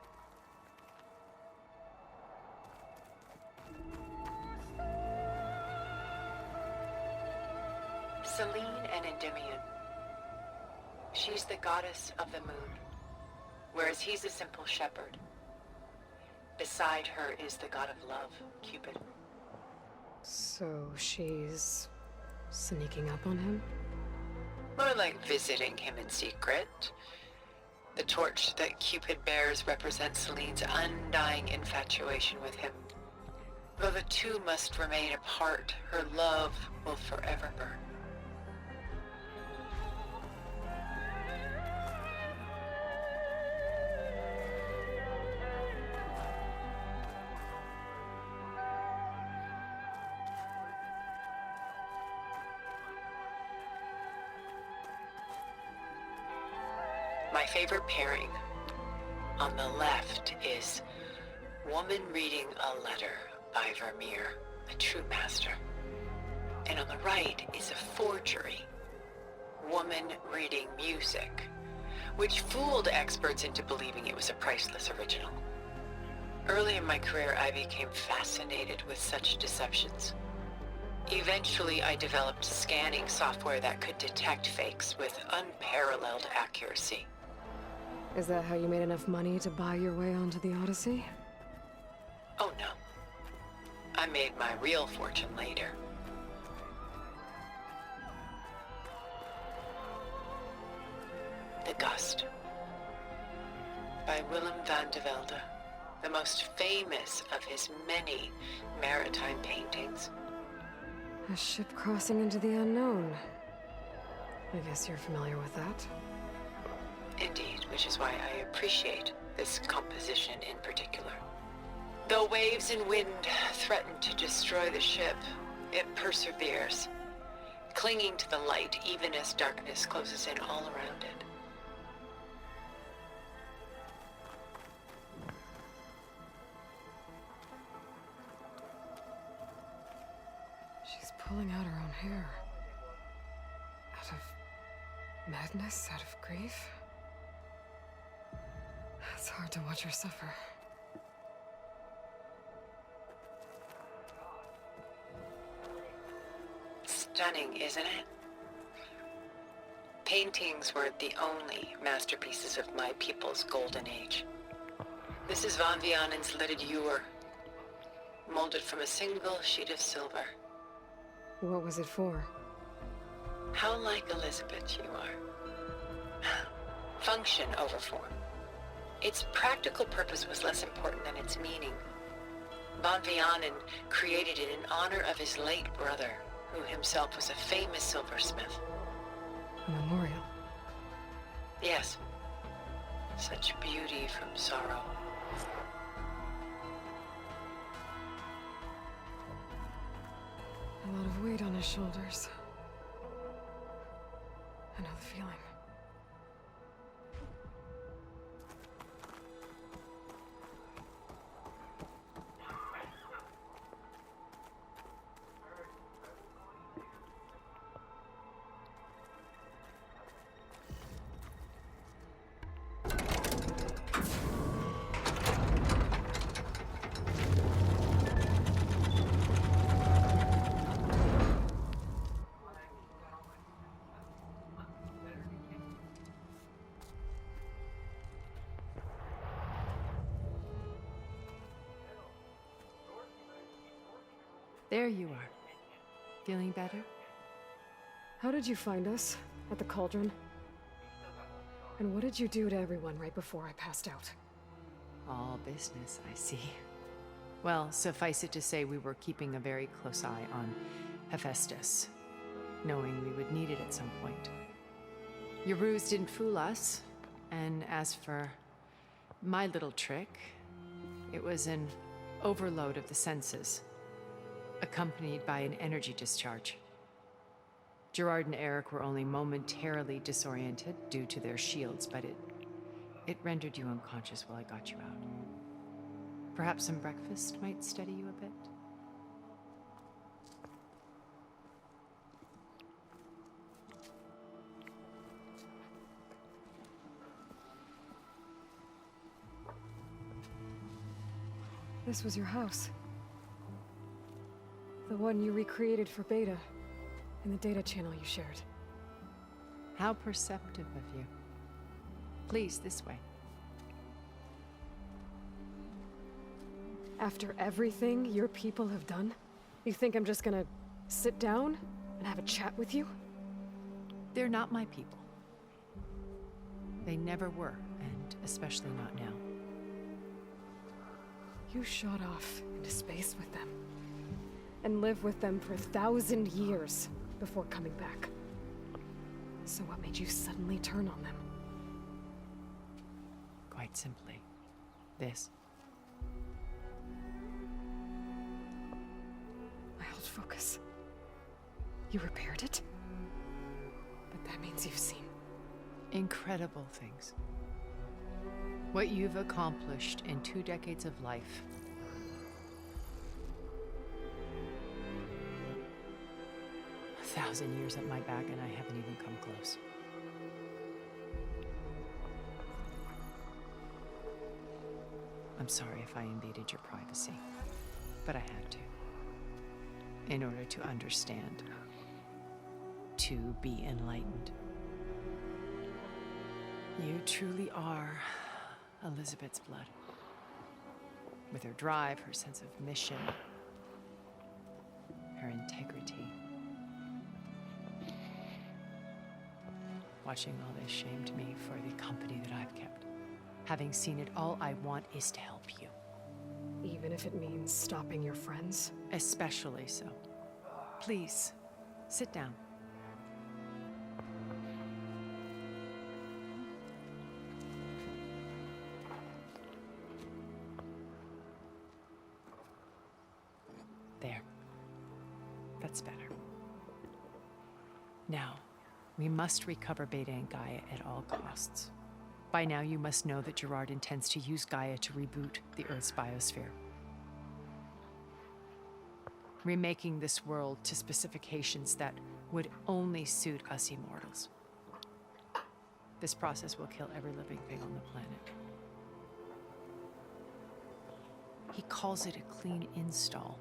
[SPEAKER 14] Selene and Endymion. She's the goddess of the moon, whereas he's a simple shepherd. Beside her is the god of love, Cupid.
[SPEAKER 3] So she's sneaking up on him?
[SPEAKER 14] More like visiting him in secret. The torch that Cupid bears represents Selene's undying infatuation with him. Though the two must remain apart, her love will forever burn. My favorite pairing on the left is Woman Reading a Letter by Vermeer, a true master. And on the right is a forgery, Woman Reading Music, which fooled experts into believing it was a priceless original. Early in my career, I became fascinated with such deceptions. Eventually, I developed scanning software that could detect fakes with unparalleled accuracy.
[SPEAKER 3] Is that how you made enough money to buy your way onto the Odyssey?
[SPEAKER 14] Oh no. I made my real fortune later. The Gust by Willem van de Velde, the most famous of his many maritime paintings.
[SPEAKER 3] A ship crossing into the unknown. I guess you're familiar with that.
[SPEAKER 14] Indeed, which is why I appreciate this composition in particular. Though waves and wind threaten to destroy the ship, it perseveres, clinging to the light even as darkness closes in all around it.
[SPEAKER 3] She's pulling out her own hair. Out of madness, out of grief. It's hard to watch her suffer.
[SPEAKER 14] Stunning, isn't it? Paintings weren't the only masterpieces of my people's golden age. This is Van Vianen's Lidded Ewer, molded from a single sheet of silver.
[SPEAKER 3] What was it for?
[SPEAKER 14] How like Elizabeth you are. Function over form. Its practical purpose was less important than its meaning. Van Vianen created it in honor of his late brother, who himself was a famous silversmith.
[SPEAKER 3] A memorial.
[SPEAKER 14] Yes. Such beauty from sorrow.
[SPEAKER 3] A lot of weight on his shoulders. I know the feeling.
[SPEAKER 15] There you are. Feeling better?
[SPEAKER 3] How did you find us? At the cauldron? And what did you do to everyone right before I passed out?
[SPEAKER 15] All business, I see. Well, suffice it to say we were keeping a very close eye on Hephaestus, knowing we would need it at some point. Your ruse didn't fool us, and as for my little trick, it was an overload of the senses, accompanied by an energy discharge. Gerard and Eric were only momentarily disoriented due to their shields, but it rendered you unconscious while I got you out. Perhaps some breakfast might steady you a bit?
[SPEAKER 3] This was your house. The one you recreated for Beta, in the data channel you shared.
[SPEAKER 15] How perceptive of you. Please, this way.
[SPEAKER 3] After everything your people have done, you think I'm just gonna sit down and have a chat with you?
[SPEAKER 15] They're not my people. They never were, and especially not now.
[SPEAKER 3] You shot off into space with them, and lived with them for 1,000 years before coming back. So what made you suddenly turn on them?
[SPEAKER 15] Quite simply, this.
[SPEAKER 3] I held focus. You repaired it? But that means you've seen
[SPEAKER 15] incredible things. What you've accomplished in 2 decades of life. A 1,000 years at my back and I haven't even come close. I'm sorry if I invaded your privacy, but I had to. In order to understand. To be enlightened. You truly are Elizabeth's blood. With her drive, her sense of mission, her integrity. Watching all this shamed me for the company that I've kept. Having seen it, all I want is to help you.
[SPEAKER 3] Even if it means stopping your friends?
[SPEAKER 15] Especially so. Please, sit down. There. That's better. Now, we must recover Beta and Gaia at all costs. By now, you must know that Gerard intends to use Gaia to reboot the Earth's biosphere. Remaking this world to specifications that would only suit us immortals. This process will kill every living thing on the planet. He calls it a clean install.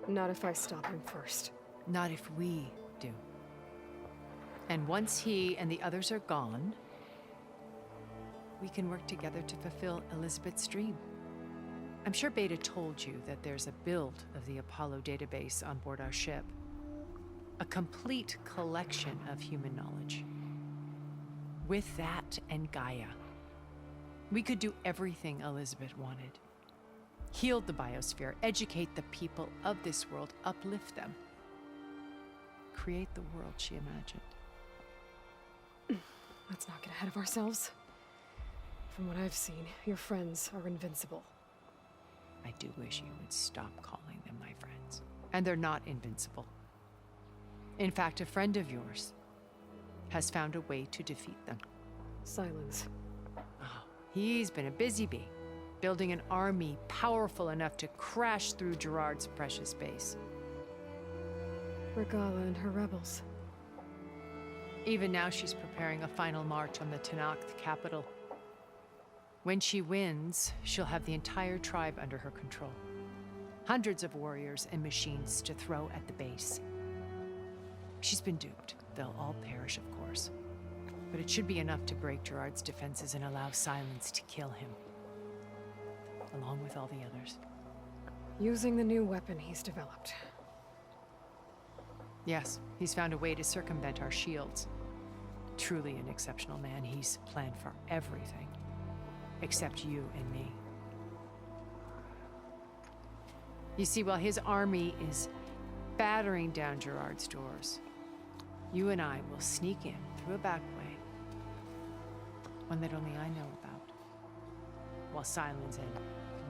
[SPEAKER 3] Not if I stop him first.
[SPEAKER 15] Not if we do. And once he and the others are gone, we can work together to fulfill Elizabeth's dream. I'm sure Beta told you that there's a build of the Apollo database on board our ship. A complete collection of human knowledge. With that and Gaia, we could do everything Elizabeth wanted. Heal the biosphere, educate the people of this world, uplift them. Create the world she imagined.
[SPEAKER 3] Let's not get ahead of ourselves. From what I've seen, your friends are invincible.
[SPEAKER 15] I do wish you would stop calling them my friends. And they're not invincible. In fact, a friend of yours has found a way to defeat them.
[SPEAKER 3] Silence.
[SPEAKER 15] Oh, he's been a busy bee, building an army powerful enough to crash through Gerard's precious base.
[SPEAKER 3] Regala and her rebels.
[SPEAKER 15] Even now, she's preparing a final march on the Tenakth capital. When she wins, she'll have the entire tribe under her control. Hundreds of warriors and machines to throw at the base. She's been duped. They'll all perish, of course. But it should be enough to break Gerard's defenses and allow Silence to kill him. Along with all the others.
[SPEAKER 3] Using the new weapon he's developed.
[SPEAKER 15] Yes, he's found a way to circumvent our shields. Truly an exceptional man. He's planned for everything. Except you and me. You see, while his army is battering down Gerard's doors, you and I will sneak in through a back way. One that only I know about. While Silence and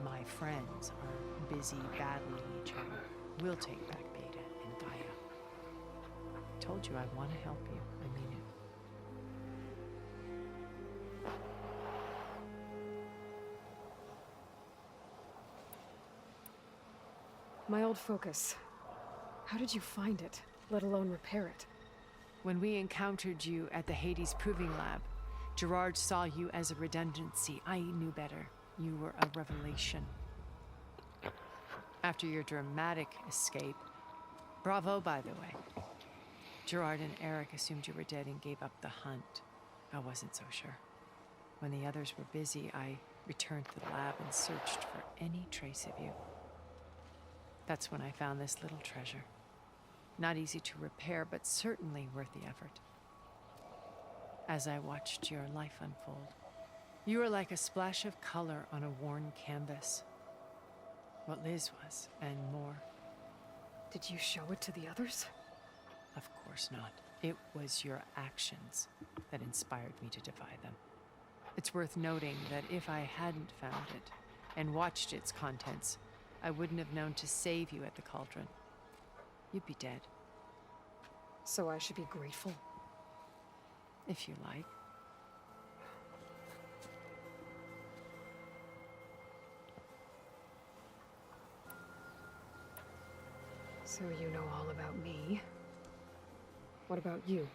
[SPEAKER 15] my friends are busy battling each other, we'll take back Beta and Gaia. I told you I want to help you. I mean it.
[SPEAKER 3] My old focus. How did you find it, let alone repair it?
[SPEAKER 15] When we encountered you at the Hades Proving Lab, Gerard saw you as a redundancy. I knew better. You were a revelation. After your dramatic escape, bravo, by the way. Gerard and Eric assumed you were dead and gave up the hunt. I wasn't so sure. When the others were busy, I returned to the lab and searched for any trace of you. That's when I found this little treasure. Not easy to repair, but certainly worth the effort. As I watched your life unfold, you were like a splash of color on a worn canvas. What Liz was, and more.
[SPEAKER 3] Did you show it to the others?
[SPEAKER 15] Of course not. It was your actions that inspired me to defy them. It's worth noting that if I hadn't found it and watched its contents, I wouldn't have known to save you at the cauldron. You'd be dead.
[SPEAKER 3] So I should be grateful?
[SPEAKER 15] If you like.
[SPEAKER 3] So you know all about me. What about you?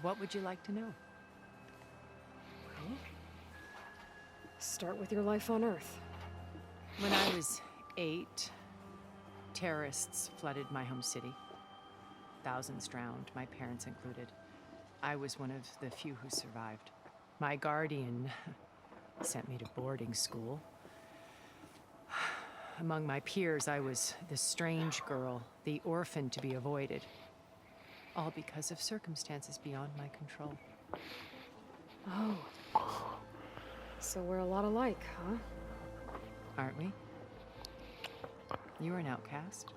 [SPEAKER 15] What would you like to know?
[SPEAKER 3] Well, start with your life on Earth.
[SPEAKER 15] When I was 8, terrorists flooded my home city. Thousands drowned, my parents included. I was one of the few who survived. My guardian sent me to boarding school. Among my peers, I was the strange girl, the orphan to be avoided. All because of circumstances beyond my control.
[SPEAKER 3] Oh. So we're a lot alike, huh?
[SPEAKER 15] Aren't we? You were an outcast.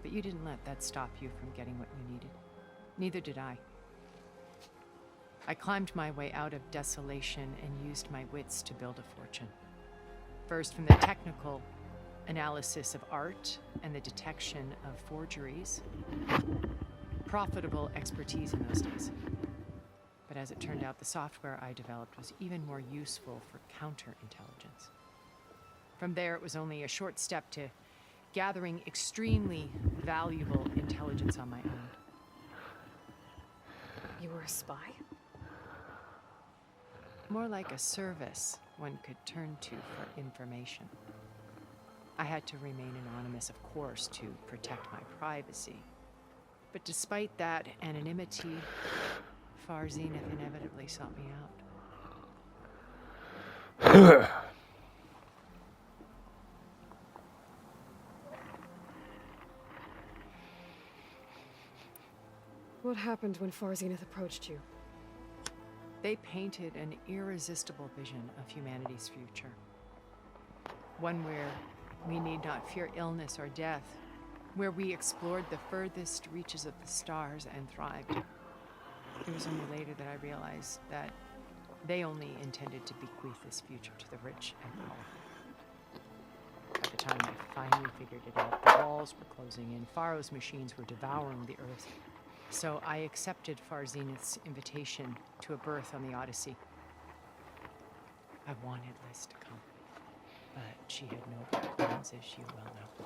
[SPEAKER 15] But you didn't let that stop you from getting what you needed. Neither did I. I climbed my way out of desolation and used my wits to build a fortune. First from the technical analysis of art and the detection of forgeries. Profitable expertise in those days. But as it turned out, the software I developed was even more useful for counterintelligence. From there, it was only a short step to gathering extremely valuable intelligence on my own.
[SPEAKER 3] You were a spy?
[SPEAKER 15] More like a service one could turn to for information. I had to remain anonymous, of course, to protect my privacy. But despite that anonymity, Far Zenith inevitably sought me out.
[SPEAKER 3] What happened when Far Zenith approached you?
[SPEAKER 15] They painted an irresistible vision of humanity's future. One where we need not fear illness or death, where we explored the furthest reaches of the stars and thrived. It was only later that I realized that they only intended to bequeath this future to the rich and powerful. By the time I finally figured it out, the walls were closing in, Faro's machines were devouring the Earth. So I accepted Far Zenith's invitation to a berth on the Odyssey. I wanted Liz to come, but she had no good plans, as you well know.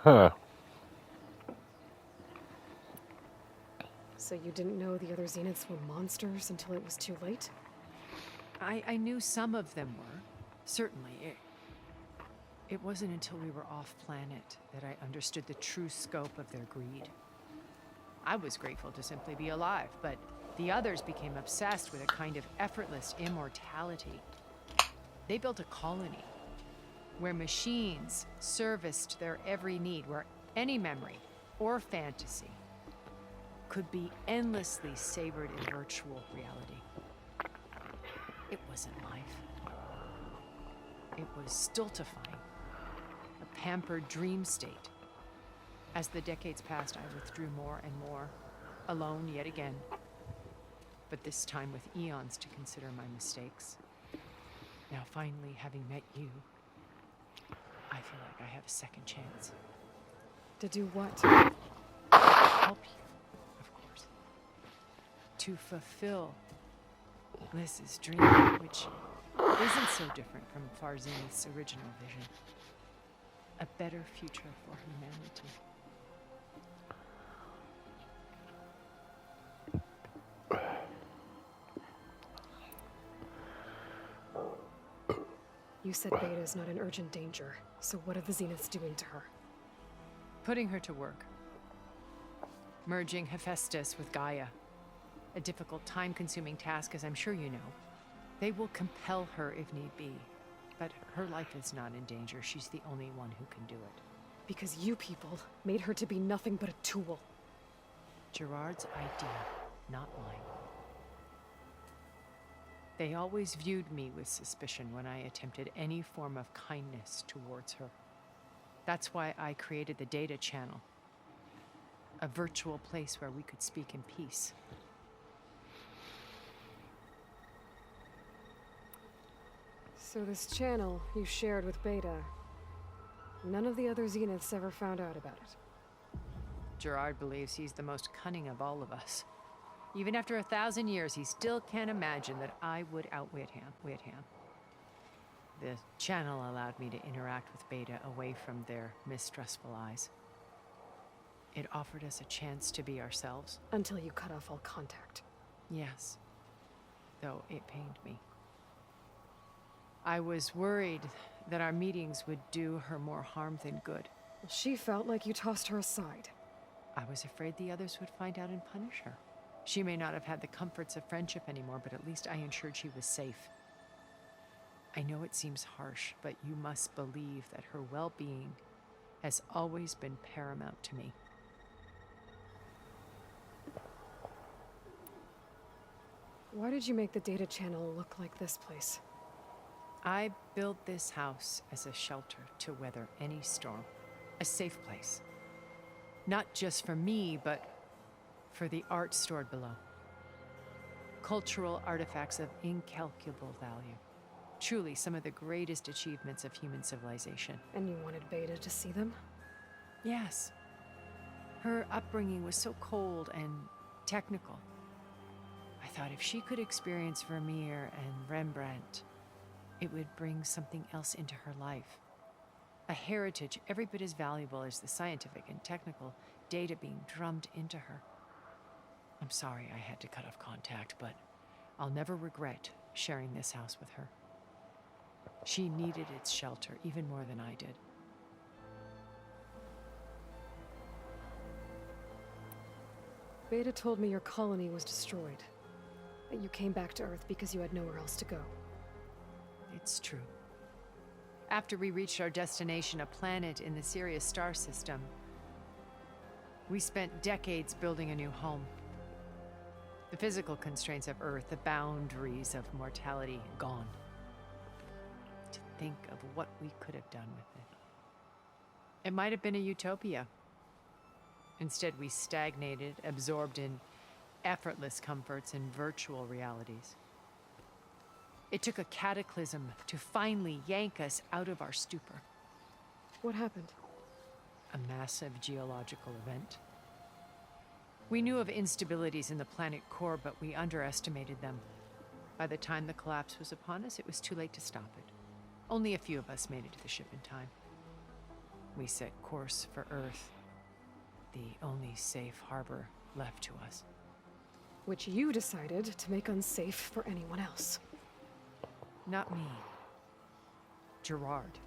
[SPEAKER 1] Huh.
[SPEAKER 3] So you didn't know the other Zeniths were monsters until it was too late?
[SPEAKER 15] I knew some of them were, certainly. It wasn't until we were off-planet that I understood the true scope of their greed. I was grateful to simply be alive, but The others became obsessed with a kind of effortless immortality. They built a colony where machines serviced their every need, where any memory or fantasy could be endlessly savored in virtual reality. It wasn't life. It was stultifying, a pampered dream state. As the decades passed, I withdrew more and more, alone yet again, but this time with eons to consider my mistakes. Now finally, having met you, I feel like I have a second chance.
[SPEAKER 3] To do what?
[SPEAKER 15] Help you, of course. To fulfill Liz's dream, which isn't so different from Farzine's original vision. A better future for humanity.
[SPEAKER 3] You said Beta is not in urgent danger, so what are the Zeniths doing to her?
[SPEAKER 15] Putting her to work. Merging Hephaestus with Gaia. A difficult, time-consuming task, as I'm sure you know. They will compel her if need be. But her life is not in danger. She's the only one who can do it.
[SPEAKER 3] Because you people made her to be nothing but a tool.
[SPEAKER 15] Gerard's idea, not mine. They always viewed me with suspicion when I attempted any form of kindness towards her. That's why I created the data channel. A virtual place where we could speak in peace.
[SPEAKER 3] So this channel you shared with Beta, none of the other Zeniths ever found out about it.
[SPEAKER 15] Gerard believes he's the most cunning of all of us. Even after 1,000 years, he still can't imagine that I would outwit him. The channel allowed me to interact with Beta away from their mistrustful eyes. It offered us a chance to be ourselves.
[SPEAKER 3] Until you cut off all contact.
[SPEAKER 15] Yes. Though it pained me. I was worried that our meetings would do her more harm than good.
[SPEAKER 3] Well, she felt like you tossed her aside.
[SPEAKER 15] I was afraid the others would find out and punish her. She may not have had the comforts of friendship anymore, but at least I ensured she was safe. I know it seems harsh, but you must believe that her well-being has always been paramount to me.
[SPEAKER 3] Why did you make the data channel look like this place?
[SPEAKER 15] I built this house as a shelter to weather any storm. A safe place. Not just for me, but for the art stored below. Cultural artifacts of incalculable value. Truly some of the greatest achievements of human civilization.
[SPEAKER 3] And you wanted Beta to see them?
[SPEAKER 15] Yes. Her upbringing was so cold and technical. I thought if she could experience Vermeer and Rembrandt, it would bring something else into her life. A heritage every bit as valuable as the scientific and technical data being drummed into her. I'm sorry I had to cut off contact, but I'll never regret sharing this house with her. She needed its shelter even more than I did.
[SPEAKER 3] Beta told me your colony was destroyed. That you came back to Earth because you had nowhere else to go.
[SPEAKER 15] It's true. After we reached our destination, a planet in the Sirius star system, we spent decades building a new home. The physical constraints of Earth, the boundaries of mortality, gone. To think of what we could have done with it. It might have been a utopia. Instead, we stagnated, absorbed in effortless comforts and virtual realities. It took a cataclysm to finally yank us out of our stupor.
[SPEAKER 3] What happened?
[SPEAKER 15] A massive geological event. We knew of instabilities in the planet core, but we underestimated them. By the time the collapse was upon us, it was too late to stop it. Only a few of us made it to the ship in time. We set course for Earth, the only safe harbor left to us.
[SPEAKER 3] Which you decided to make unsafe for anyone else.
[SPEAKER 15] Not me. Gerard.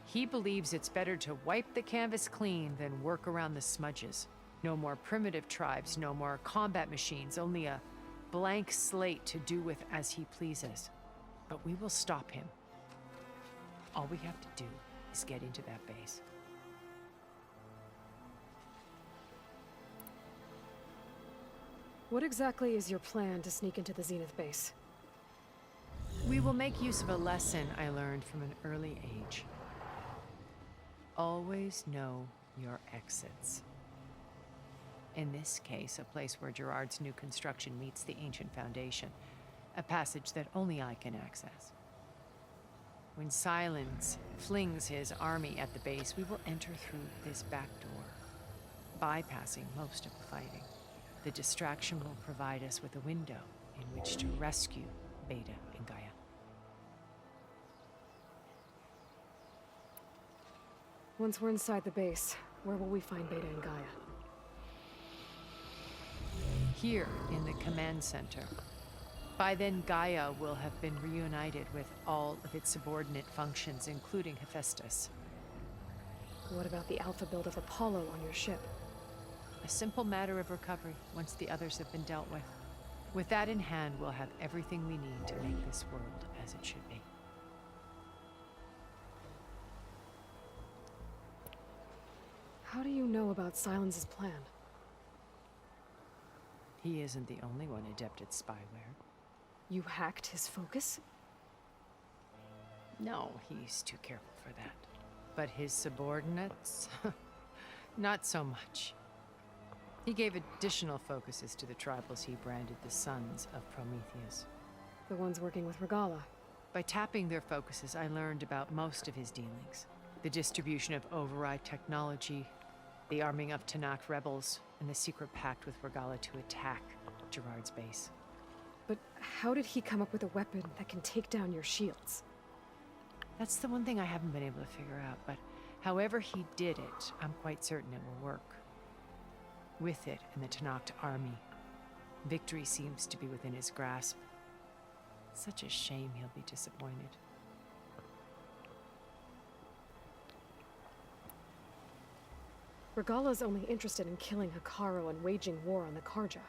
[SPEAKER 15] He believes it's better to wipe the canvas clean than work around the smudges. No more primitive tribes, no more combat machines, only a blank slate to do with as he pleases. But we will stop him. All we have to do is get into that base.
[SPEAKER 3] What exactly is your plan to sneak into the Zenith base?
[SPEAKER 15] We will make use of a lesson I learned from an early age. Always know your exits. In this case, a place where Gerard's new construction meets the ancient foundation, a passage that only I can access. When Silence flings his army at the base, we will enter through this back door, bypassing most of the fighting. The distraction will provide us with a window in which to rescue Beta and Gaia.
[SPEAKER 3] Once we're inside the base, where will we find Beta and Gaia?
[SPEAKER 15] Here in the command center. By then, Gaia will have been reunited with all of its subordinate functions, including Hephaestus.
[SPEAKER 3] What about the alpha build of Apollo on your ship?
[SPEAKER 15] A simple matter of recovery once the others have been dealt with. With that in hand, we'll have everything we need to make this world as it should be.
[SPEAKER 3] How do you know about Silence's plan?
[SPEAKER 15] He isn't the only one adept at spyware.
[SPEAKER 3] You hacked his focus?
[SPEAKER 15] No, he's too careful for that. But his subordinates? Not so much. He gave additional focuses to the tribals he branded the Sons of Prometheus.
[SPEAKER 3] The ones working with Regala.
[SPEAKER 15] By tapping their focuses, I learned about most of his dealings. The distribution of override technology, the arming of Tanakh rebels, and the secret pact with Regala to attack Gerard's base.
[SPEAKER 3] But how did he come up with a weapon that can take down your shields?
[SPEAKER 15] That's the one thing I haven't been able to figure out, but however he did it, I'm quite certain it will work. With it and the Tanakh army, victory seems to be within his grasp. Such a shame he'll be disappointed.
[SPEAKER 3] Regala's only interested in killing Hekarro and waging war on the Karja.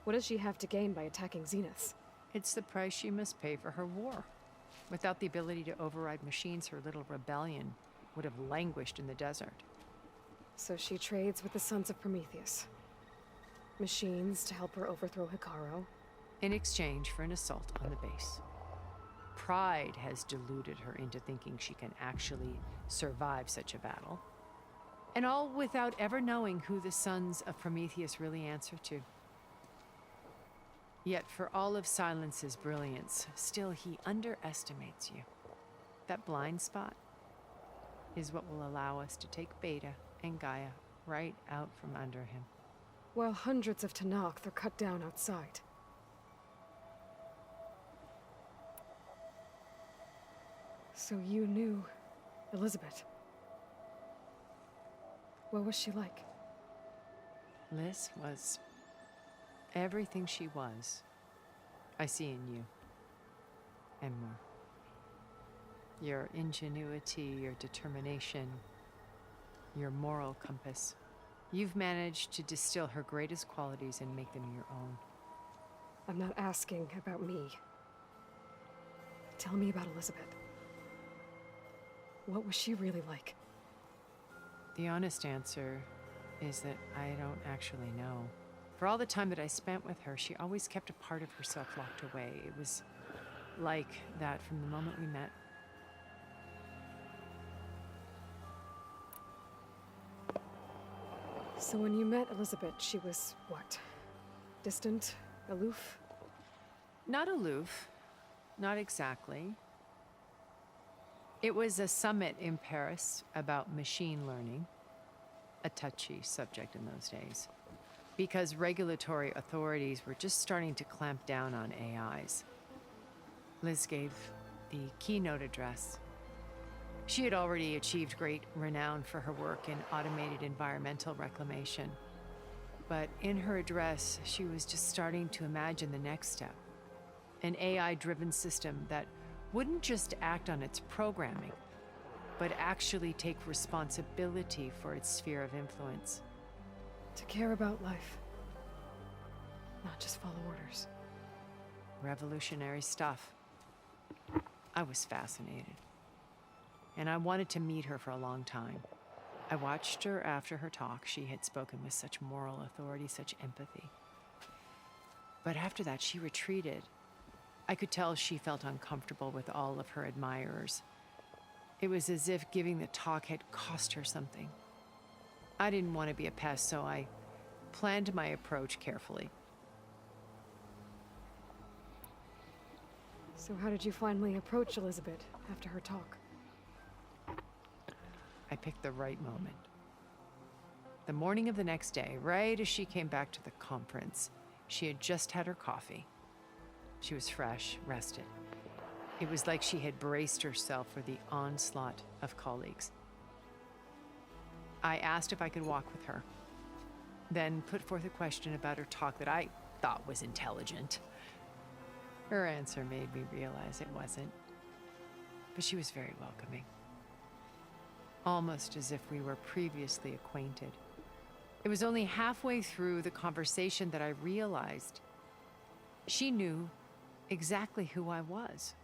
[SPEAKER 3] What does she have to gain by attacking Zeniths?
[SPEAKER 15] It's the price she must pay for her war. Without the ability to override machines, her little rebellion would have languished in the desert.
[SPEAKER 3] So she trades with the Sons of Prometheus. Machines to help her overthrow Hekarro.
[SPEAKER 15] In exchange for an assault on the base. Pride has deluded her into thinking she can actually survive such a battle. And all without ever knowing who the Sons of Prometheus really answer to. Yet for all of Silence's brilliance, still he underestimates you. That blind spot is what will allow us to take Beta and Gaia right out from under him.
[SPEAKER 3] While hundreds of Tanakh are cut down outside. So you knew Elizabeth. What was she like?
[SPEAKER 15] Liz was everything she was. I see in you. And more. Your ingenuity, your determination, your moral compass. You've managed to distill her greatest qualities and make them your own.
[SPEAKER 3] I'm not asking about me. Tell me about Elizabeth. What was she really like?
[SPEAKER 15] The honest answer is that I don't actually know. For all the time that I spent with her, she always kept a part of herself locked away. It was like that from the moment we met.
[SPEAKER 3] So when you met Elizabeth, she was what? Distant? Aloof?
[SPEAKER 15] Not aloof. Not exactly. It was a summit in Paris about machine learning, a touchy subject in those days, because regulatory authorities were just starting to clamp down on AIs. Liz gave the keynote address. She had already achieved great renown for her work in automated environmental reclamation. But in her address, she was just starting to imagine the next step. An AI-driven system that wouldn't just act on its programming, but actually take responsibility for its sphere of influence.
[SPEAKER 3] To care about life. Not just follow orders.
[SPEAKER 15] Revolutionary stuff. I was fascinated. And I wanted to meet her for a long time. I watched her after her talk. She had spoken with such moral authority, such empathy. But after that, she retreated. I could tell she felt uncomfortable with all of her admirers. It was as if giving the talk had cost her something. I didn't want to be a pest, so I planned my approach carefully.
[SPEAKER 3] So how did you finally approach Elizabeth after her talk?
[SPEAKER 15] I picked the right moment. The morning of the next day, right as she came back to the conference, she had just had her coffee. She was fresh, rested. It was like she had braced herself for the onslaught of colleagues. I asked if I could walk with her, then put forth a question about her talk that I thought was intelligent. Her answer made me realize it wasn't, but she was very welcoming. Almost as if we were previously acquainted. It was only halfway through the conversation that I realized she knew exactly who I was.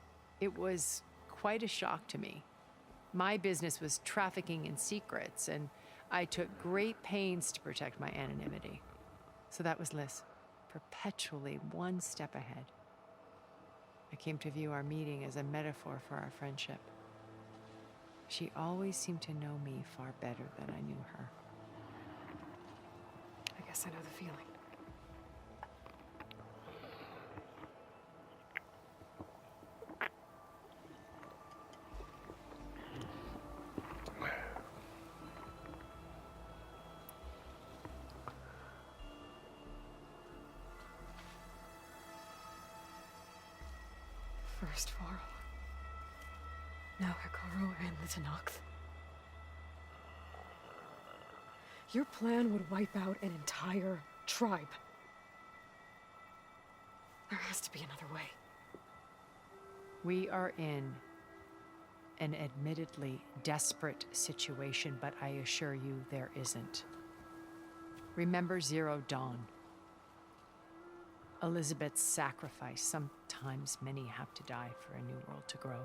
[SPEAKER 15] It was quite a shock to me. My business was trafficking in secrets, and I took great pains to protect my anonymity. So that was Liz, perpetually one step ahead. I came to view our meeting as a metaphor for our friendship. She always seemed to know me far better than I knew her.
[SPEAKER 3] I guess I know the feeling. First Varl. Now Hikaru and the Tenakth. Your plan would wipe out an entire tribe. There has to be another way.
[SPEAKER 15] We are in an admittedly desperate situation, but I assure you there isn't. Remember Zero Dawn. Elizabeth's sacrifice. Sometimes many have to die for a new world to grow.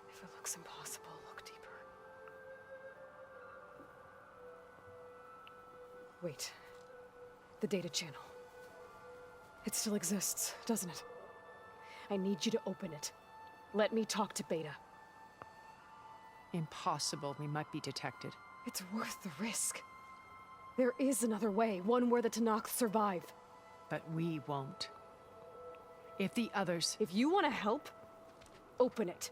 [SPEAKER 3] If it looks impossible, look deeper. Wait. The data channel. It still exists, doesn't it? I need you to open it. Let me talk to Beta.
[SPEAKER 15] Impossible. We might be detected.
[SPEAKER 3] It's worth the risk. There is another way, one where the Tenakth survive.
[SPEAKER 15] But we won't. If the others...
[SPEAKER 3] If you want to help, open it.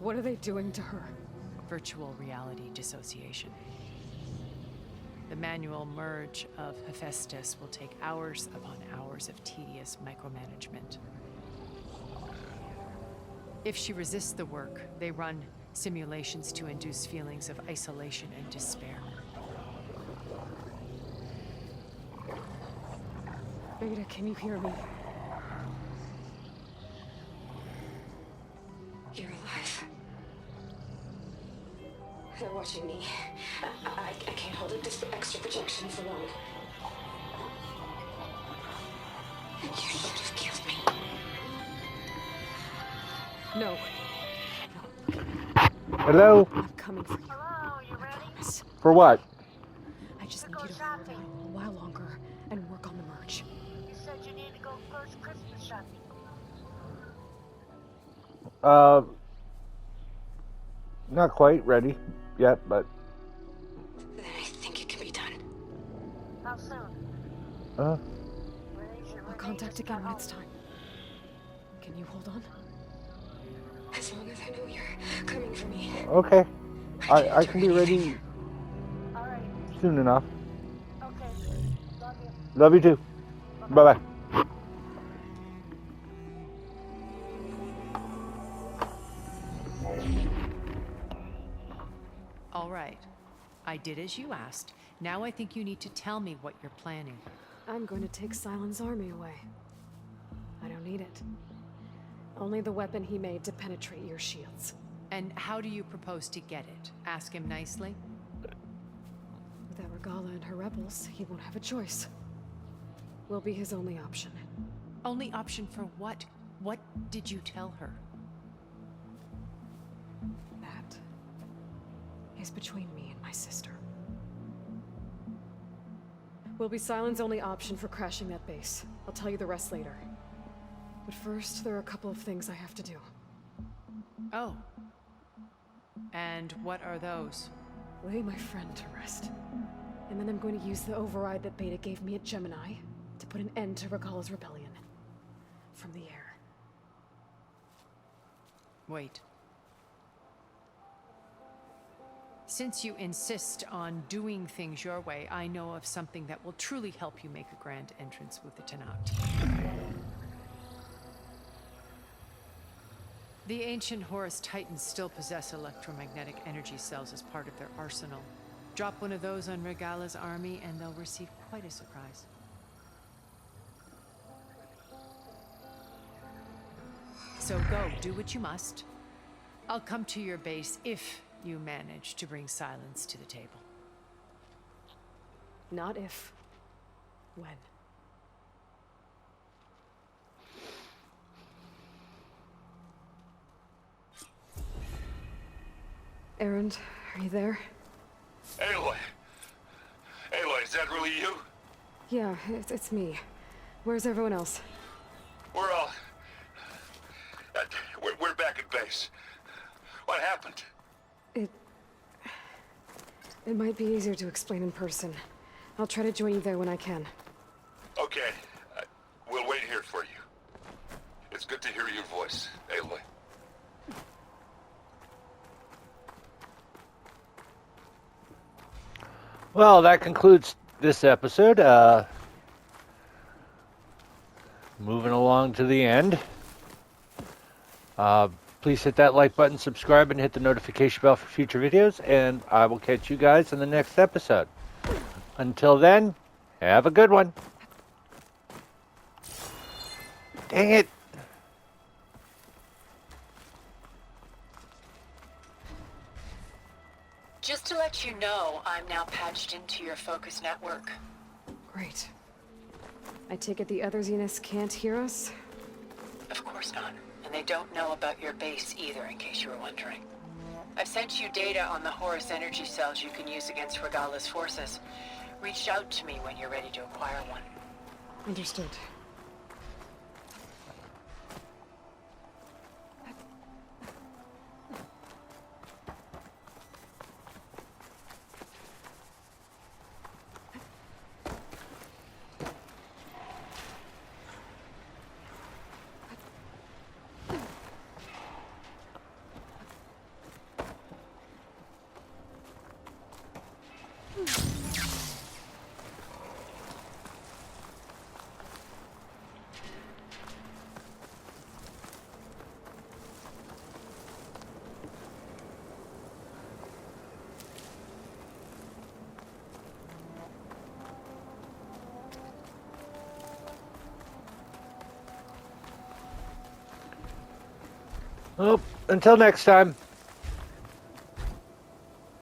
[SPEAKER 3] What are they doing to her?
[SPEAKER 15] Virtual reality dissociation. The manual merge of Hephaestus will take hours upon hours of tedious micromanagement. If she resists the work, they run simulations to induce feelings of isolation and despair.
[SPEAKER 3] Beta, can you hear me?
[SPEAKER 9] You're alive. They're watching me. I can't hold up this extra projection for long. You should have killed me.
[SPEAKER 3] No.
[SPEAKER 1] Hello?
[SPEAKER 3] I'm coming for you.
[SPEAKER 16] Hello, you ready?
[SPEAKER 3] Promise.
[SPEAKER 1] For what?
[SPEAKER 3] I just need you to hold out a little while longer and work on the merge.
[SPEAKER 16] You said you need to go first Christmas shopping.
[SPEAKER 1] Not quite ready yet, but
[SPEAKER 9] Then I think it can be done.
[SPEAKER 16] How soon? Release your
[SPEAKER 3] I'll
[SPEAKER 16] remains
[SPEAKER 3] contact
[SPEAKER 16] of the
[SPEAKER 3] again when
[SPEAKER 16] home.
[SPEAKER 3] it's time. Can you hold on?
[SPEAKER 9] As long as I know you're coming for me.
[SPEAKER 1] Okay.
[SPEAKER 9] can't
[SPEAKER 1] I
[SPEAKER 9] do
[SPEAKER 1] can be
[SPEAKER 9] anything.
[SPEAKER 1] ready
[SPEAKER 16] Alright,
[SPEAKER 1] soon enough.
[SPEAKER 16] okay. Love you.
[SPEAKER 1] Love you too. Bye-bye.
[SPEAKER 15] All right. I did as you asked. Now I think you need to tell me what you're planning.
[SPEAKER 3] I'm going to take Silent's army away. I don't need it. Only the weapon he made to penetrate your shields.
[SPEAKER 15] And how do you propose to get it? Ask him nicely?
[SPEAKER 3] Without Regala and her rebels, he won't have a choice. We'll be his only option.
[SPEAKER 15] Only option for what? What did you tell her?
[SPEAKER 3] That is between me and my sister. Will be Silent's only option for crashing that base. I'll tell you the rest later. But first, there are a couple of things I have to do.
[SPEAKER 15] Oh. And what are those?
[SPEAKER 3] Lay my friend to rest. And then I'm going to use the override that Beta gave me at Gemini to put an end to Regala's rebellion. From the air.
[SPEAKER 15] Wait. Since you insist on doing things your way, I know of something that will truly help you make a grand entrance with the Tenat. The ancient Horus Titans still possess electromagnetic energy cells as part of their arsenal. Drop one of those on Regala's army and they'll receive quite a surprise. So go, do what you must. I'll come to your base if you manage to bring Silence to the table.
[SPEAKER 3] Not if. When. Erend, are you there?
[SPEAKER 11] Aloy! Aloy, is that really you?
[SPEAKER 3] Yeah, it's me. Where's everyone else?
[SPEAKER 11] We're all... we're back at base. What happened?
[SPEAKER 3] It might be easier to explain in person. I'll try to join you there when I can.
[SPEAKER 11] Okay. We'll wait here for you. It's good to hear your voice, Aloy.
[SPEAKER 1] Well, that concludes this episode. Moving along to the end. Please hit that like button, subscribe, and hit the notification bell for future videos, and I will catch you guys in the next episode. Until then, have a good one. Dang it.
[SPEAKER 14] Just to let you know, I'm now patched into your focus network.
[SPEAKER 3] Great. I take it the other Zeniths can't hear us?
[SPEAKER 14] Of course not. And they don't know about your base either, in case you were wondering. I've sent you data on the Horus energy cells you can use against Regala's forces. Reach out to me when you're ready to acquire one.
[SPEAKER 3] Understood.
[SPEAKER 1] Well, until next time.